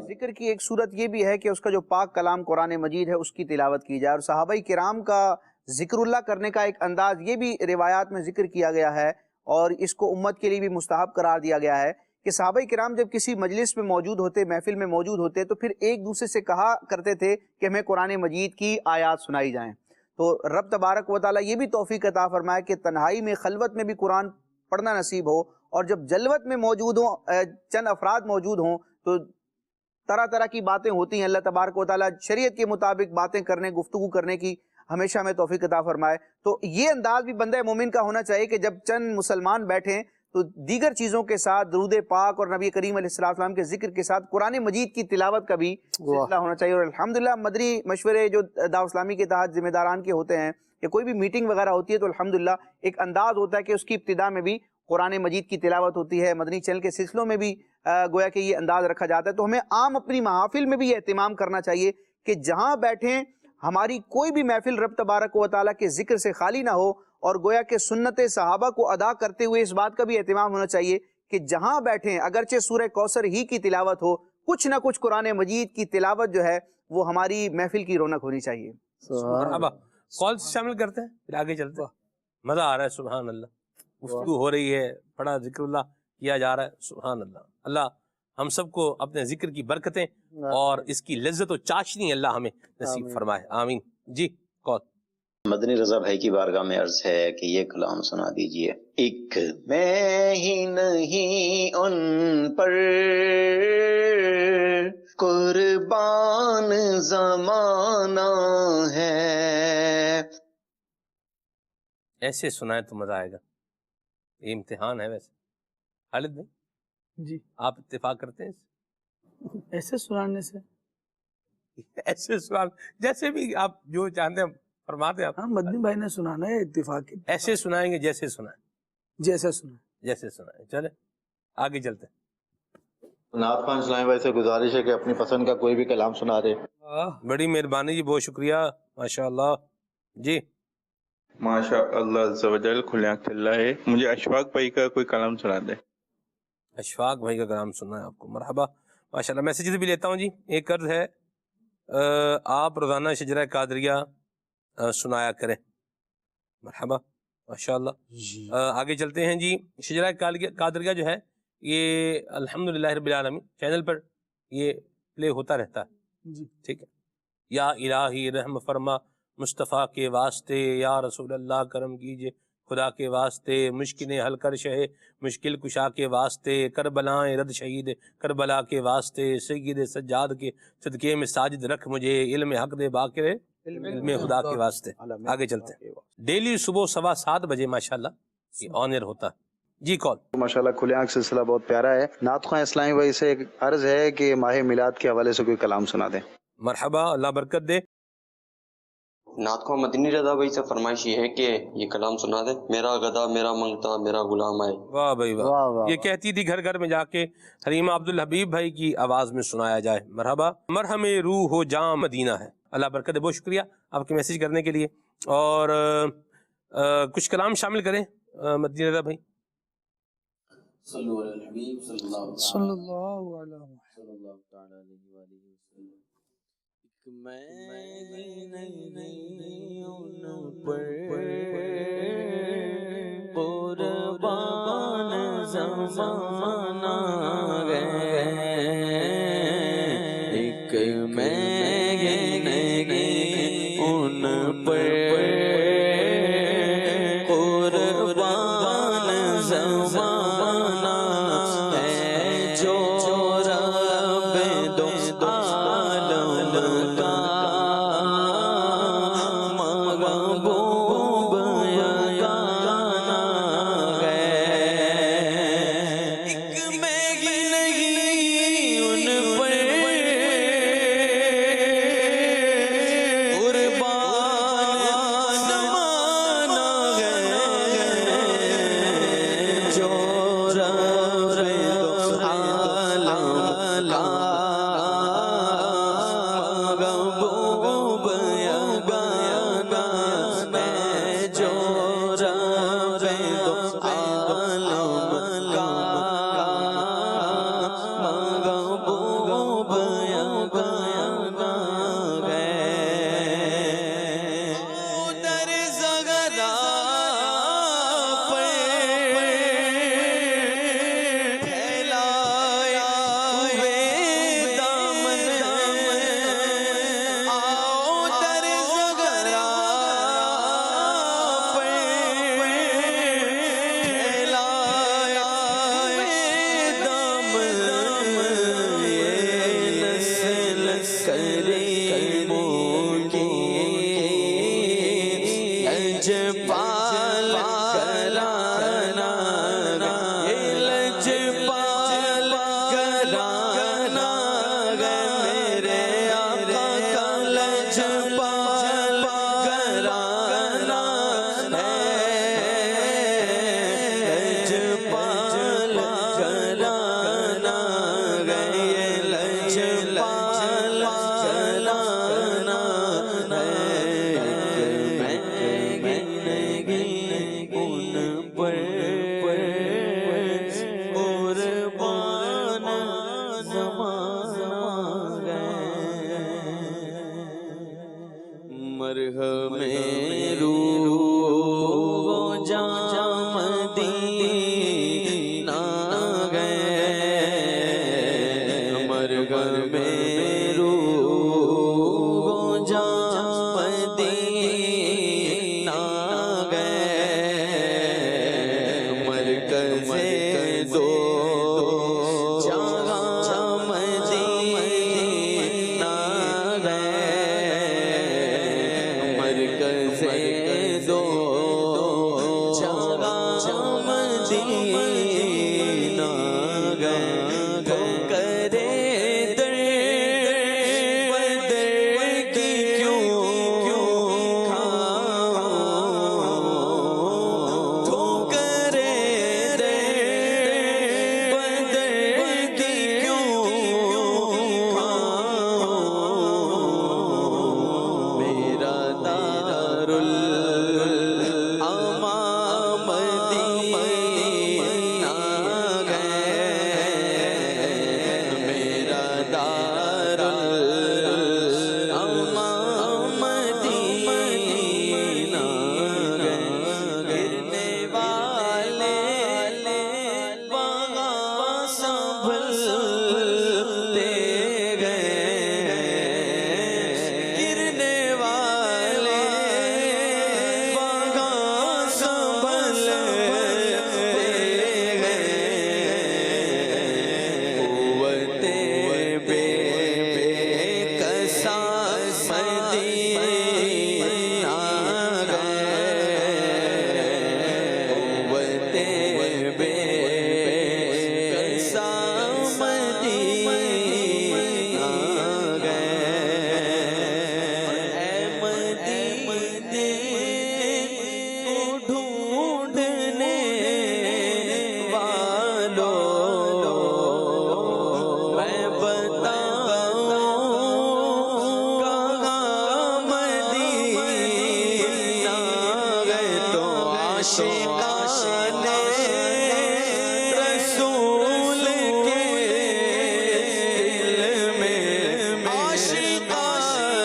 ذکر کی ایک صورت یہ بھی ہے کہ اس کا جو پاک کلام قرآن مجید ہے اس کی تلاوت کی جائے، اور صحابہ کرام کا ذکر اللہ کرنے کا ایک انداز یہ بھی روایات میں ذکر کیا گیا ہے، اور اس کو امت کے لیے بھی مستحب قرار دیا گیا ہے کہ صحابہ کرام جب کسی مجلس میں موجود ہوتے، محفل میں موجود ہوتے، تو پھر ایک دوسرے سے کہا کرتے تھے کہ ہمیں قرآن مجید کی آیات سنائی جائیں۔ تو رب تبارک و تعالیٰ یہ بھی توفیق عطا فرمائے کہ تنہائی میں خلوت میں بھی قرآن پڑھنا نصیب ہو، اور جب جلوت میں موجود ہوں، چند افراد موجود ہوں، تو طرح طرح کی باتیں ہوتی ہیں۔ اللہ تبارک و تعالیٰ شریعت کے مطابق باتیں کرنے، گفتگو کرنے کی ہمیشہ ہمیں توفیق عطا فرمائے۔ تو یہ انداز بھی بندہ مومن کا ہونا چاہیے کہ جب چند مسلمان بیٹھیں تو دیگر چیزوں کے ساتھ درود پاک اور نبی کریم علیہ السلام کے ذکر کے ساتھ قرآن مجید کی تلاوت کا بھی سلسلہ ہونا چاہیے۔ اور الحمدللہ مدنی مشورے جو دعوت اسلامی کے تحت ذمہ داران کے ہوتے ہیں، یا کوئی بھی میٹنگ وغیرہ ہوتی ہے، تو الحمدللہ ایک انداز ہوتا ہے کہ اس کی ابتدا میں بھی قرآن مجید کی تلاوت ہوتی ہے۔ مدنی چینل کے سلسلوں میں بھی گویا کہ یہ انداز رکھا جاتا ہے۔ تو ہمیں عام اپنی محافل میں بھی یہ اہتمام کرنا چاہیے کہ جہاں بیٹھیں ہماری کوئی بھی محفل رب تبارک و تعالیٰ کے ذکر سے خالی نہ ہو، اور گویا کہ سنت صحابہ کو ادا کرتے ہوئے اس بات کا بھی اہتمام ہونا چاہیے کہ جہاں بیٹھیں اگرچہ سورہ کوثر ہی کی تلاوت ہو، کچھ نہ کچھ قرآن مجید کی تلاوت جو ہے وہ ہماری محفل کی رونق ہونی چاہیے۔ مرحبا، کال شامل کرتے ہیں پھر آگے چلتے ہیں۔ مزہ آ رہا ہے، سبحان اللہ، گفتگو ہو رہی ہے، بڑا ذکر اللہ کیا جا رہا ہے، سبحان اللہ۔ اللہ ہم سب کو اپنے ذکر کی برکتیں اور اس کی لذت و چاشنی اللہ ہمیں نصیب فرمائے، آمین۔ جی کال۔ مدنی رضا بھائی کی بارگاہ میں عرض ہے کہ یہ کلام سنا دیجئے۔ ایک میں ہی نہیں ان پر قربان زمانہ ہے۔ ایسے سنائے تو مزہ آئے گا، یہ امتحان ہے۔ ویسے خالد بھائی جی آپ اتفاق کرتے ہیں ایسے سنانے سے؟ ایسے سوال جیسے بھی آپ جو چاہتے ہیں فرماتے ہیں آپ۔ ہاں مدنی بھائی نے سنانا ہے، اتفاق ایسے سنائیں گے جیسے سنائیں، جیسے سنا جیسے سنائیں۔ چلے آگے چلتے ہیں۔ نعت خوان اسلامی بھائی سے گزارش ہے کہ اپنی پسند کا کوئی بھی کلام سنا دے۔ بڑی مہربانی جی، بہت شکریہ، ماشاء اللہ۔ جی ماشاء اللہ عز و جل، کھلے آنکھ اللہ ہے، مجھے اشفاق بھائی کا کوئی کلام سنا دے۔ اشفاق بھائی کا کلام سننا ہے آپ کو، مرحبا، ماشاء اللہ۔ میسیجز بھی لیتا ہوں جی۔ ایک عرض ہے، آپ روزانہ شجرہ قادریہ سنایا کریں، مرحبا، ماشاء اللہ۔ آگے چلتے ہیں جی۔ شجرہ قادریہ جو ہے یہ الحمدللہ رب العالمین چینل پر یہ پلے ہوتا رہتا ہے جی، ٹھیک ہے۔ یا الہی رحم فرما مصطفیٰ کے واسطے، یا رسول اللہ کرم کیجئے خدا کے واسطے، مشکلیں حل کر شہ مشکل کشا کے واسطے، کربلائیں رد شہید کربلا کے واسطے، سید سجاد کے صدقے میں ساجد رکھ مجھے، علم حق دے باقر علم خدا کے واسطے۔ آگے چلتے ہیں۔ ڈیلی صبح 7:15 بجے ماشاءاللہ یہ آن ایئر ہوتا ہے جی۔ کال۔ ماشاءاللہ کھلے آنکھ سلسلہ بہت پیارا ہے۔ نعت خوان اسلامی بھائی سے ایک عرض ہے کہ ماہ میلاد کے حوالے سے کوئی کلام سنا دیں۔ مرحبا، اللہ برکت دے۔ نعت خواہ مدنی رضا بھائی سے فرمائش یہ ہے کہ یہ کلام سنا دے۔ میرا گدا میرا منگتا میرا غلام آئے۔ واہ بھائی واہ، یہ کہتی تھی گھر گھر میں جا کے حلیمہ عبدالحبیب بھائی کی آواز میں سنایا جائے۔ مرحبا، مرہم روح و جام مدینہ ہے۔ اللہ برکت دے، بہت شکریہ آپ کے میسیج کرنے کے لیے۔ اور کچھ کلام شامل کریں مدنی رضا بھائی۔ صلو علی الحبیب صلی اللہ صلی اللہ علیہ وسلم۔ میں نہیں ان پر قربان زمانہ گئے، ایک میں نہیں ان پر قربان زمانہ ہے، جو رب دو عالم کا محبوب یگانہ ہے، ایک میں ہی نہیں ان پر قربان زمانہ ہے، جو رب دو عالم کا محبوب یگانہ ہے، جو رب دو عالم کا محبوب یگانہ ہے، در زغرا پر پھیلایا ہوئے دامن، آؤ در زغرا پر پھیلایا ہوئے دامن، یہ نسل کریموں کی لجپال گھرانہ، یہ لجپال گھرانہ ہے، میرے آقا کا لجپال گھرانہ ہے، لجپال گھرانہ ہے، یہ لجپال گھرانہ ہے، میں نہیں ان پر قربان زمانہ ہے، مرہم روح جام مدینہ گئے، مرہم روح جام مدینہ گئے، مرکز دو جہاں مدینہ گئے، مرکز دو جہاں مدینہ گئے، تو کرے در بدر کی کیوں کھاؤں، تو کرے در بدر کی کیوں کھاؤں، میرا دارالامام مدینہ گئے، میرا دارالامام مدینہ گئے، گرنے والے وہاں سنبھلتے گئے، گرنے والے وہاں سنبھلتے گئے، قوت بے کسا مدینہ گئے، قوت بے کسا مدینہ گئے، اے مدینے کو ڈھونڈنے والوں، میں بتاؤں کہاں مدینہ گئے، تو عاشقان رسول کے دل میں عاشقان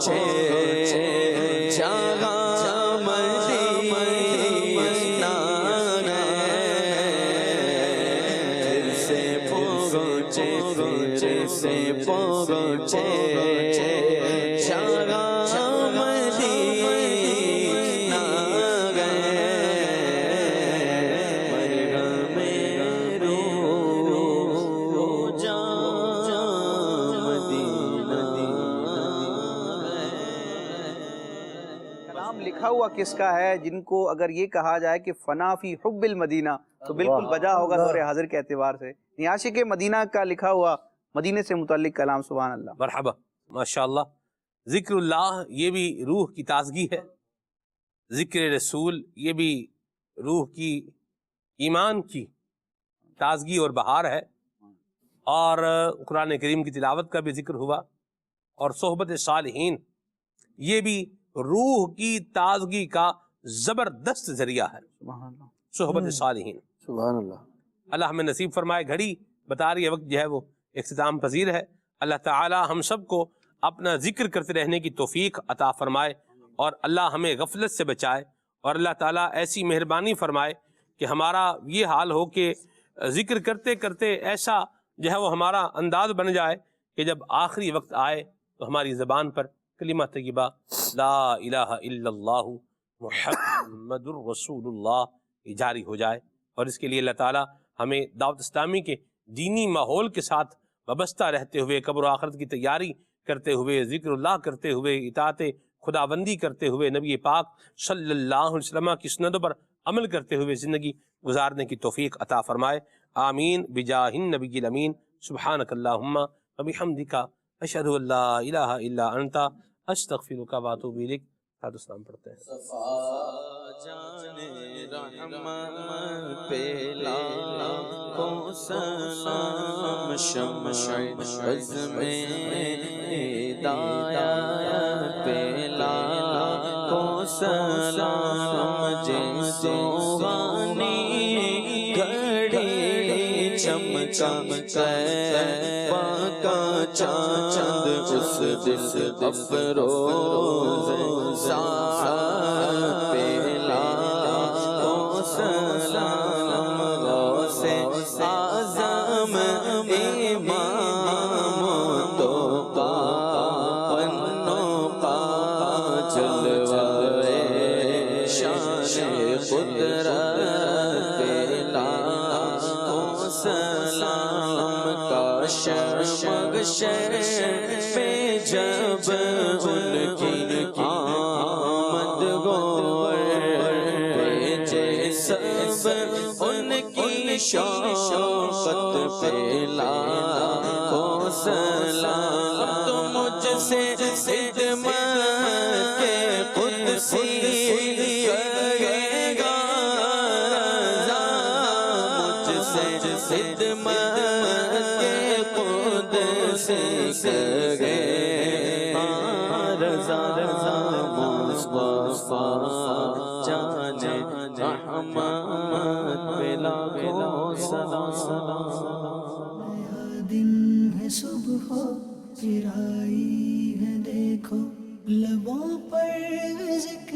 پہنچے جہاں مدینہ پھر سے پہنچے پھر سے پہنچے لکھا ہوا کس کا ہے جن کو اگر یہ کہا جائے کہ فنا فی حب المدینہ تو بالکل بجا ہوگا دور حاضر کے اعتبار سے. عاشق مدینہ کا لکھا ہوا مدینے سے متعلق کلام. سبحان اللہ. مرحبا ماشاءاللہ. ذکر اللہ یہ بھی روح کی تازگی ہے، ذکر رسول یہ بھی روح کی ایمان کی تازگی اور بہار ہے، اور قرآن کریم کی تلاوت کا بھی ذکر ہوا، اور صحبت صالحین یہ بھی روح کی تازگی کا زبردست ذریعہ ہے. صحبت صالحین. سبحان اللہ. اللہ ہمیں نصیب فرمائے. گھڑی بتا رہی ہے وقت جو ہے وہ اختتام پذیر ہے. اللہ تعالی ہم سب کو اپنا ذکر کرتے رہنے کی توفیق عطا فرمائے، اور اللہ ہمیں غفلت سے بچائے، اور اللہ تعالیٰ ایسی مہربانی فرمائے کہ ہمارا یہ حال ہو کہ ذکر کرتے کرتے ایسا جو ہے وہ ہمارا انداز بن جائے کہ جب آخری وقت آئے تو ہماری زبان پر کلمہ طیبہ لا الہ الا اللہ محمد الرسول اللہ جاری ہو جائے. اور اس کے لیے اللہ تعالیٰ ہمیں دعوت اسلامی کے دینی ماحول کے ساتھ وابستہ رہتے ہوئے، قبر و آخرت کی تیاری کرتے ہوئے، ذکر اللہ کرتے ہوئے، اطاعت خداوندی کرتے ہوئے، نبی پاک صلی اللہ علیہ وسلم کی سنتوں پر عمل کرتے ہوئے زندگی گزارنے کی توفیق عطا فرمائے. آمین بجاہ النبی الامین. سبحانک اللہم وبحمدک اشہد ان لا الہ الا انت استغفرک واتوب الیک. السلام پڑھتے ہیں. صفا جانے رحمت پہ لاکھوں سلام، شمع عزم ہدایت پہ لاکھوں سلام، جسوانی گھڑی چمکا کا چاند اس دل افروز ساعت پہ لاکھوں سلام، غوث اعظم امام تو پا جلوہ شان قدرت پہ لاکھوں سلام، کاش مغشر پہ جب ان کی آمد گوہر بھیجے سب ان کی شوقت پہ لاکھوں سلام. تو مجھ سے خدمت کے قدسی کرے گا رضا، مجھ سے خدمت کے قدسی کرے رضا. مصطفیٰ جانے رحمت پہ لاکھوں سلام. دن ہے صبح پھر آئی ہے دیکھو لبوں پر ذکر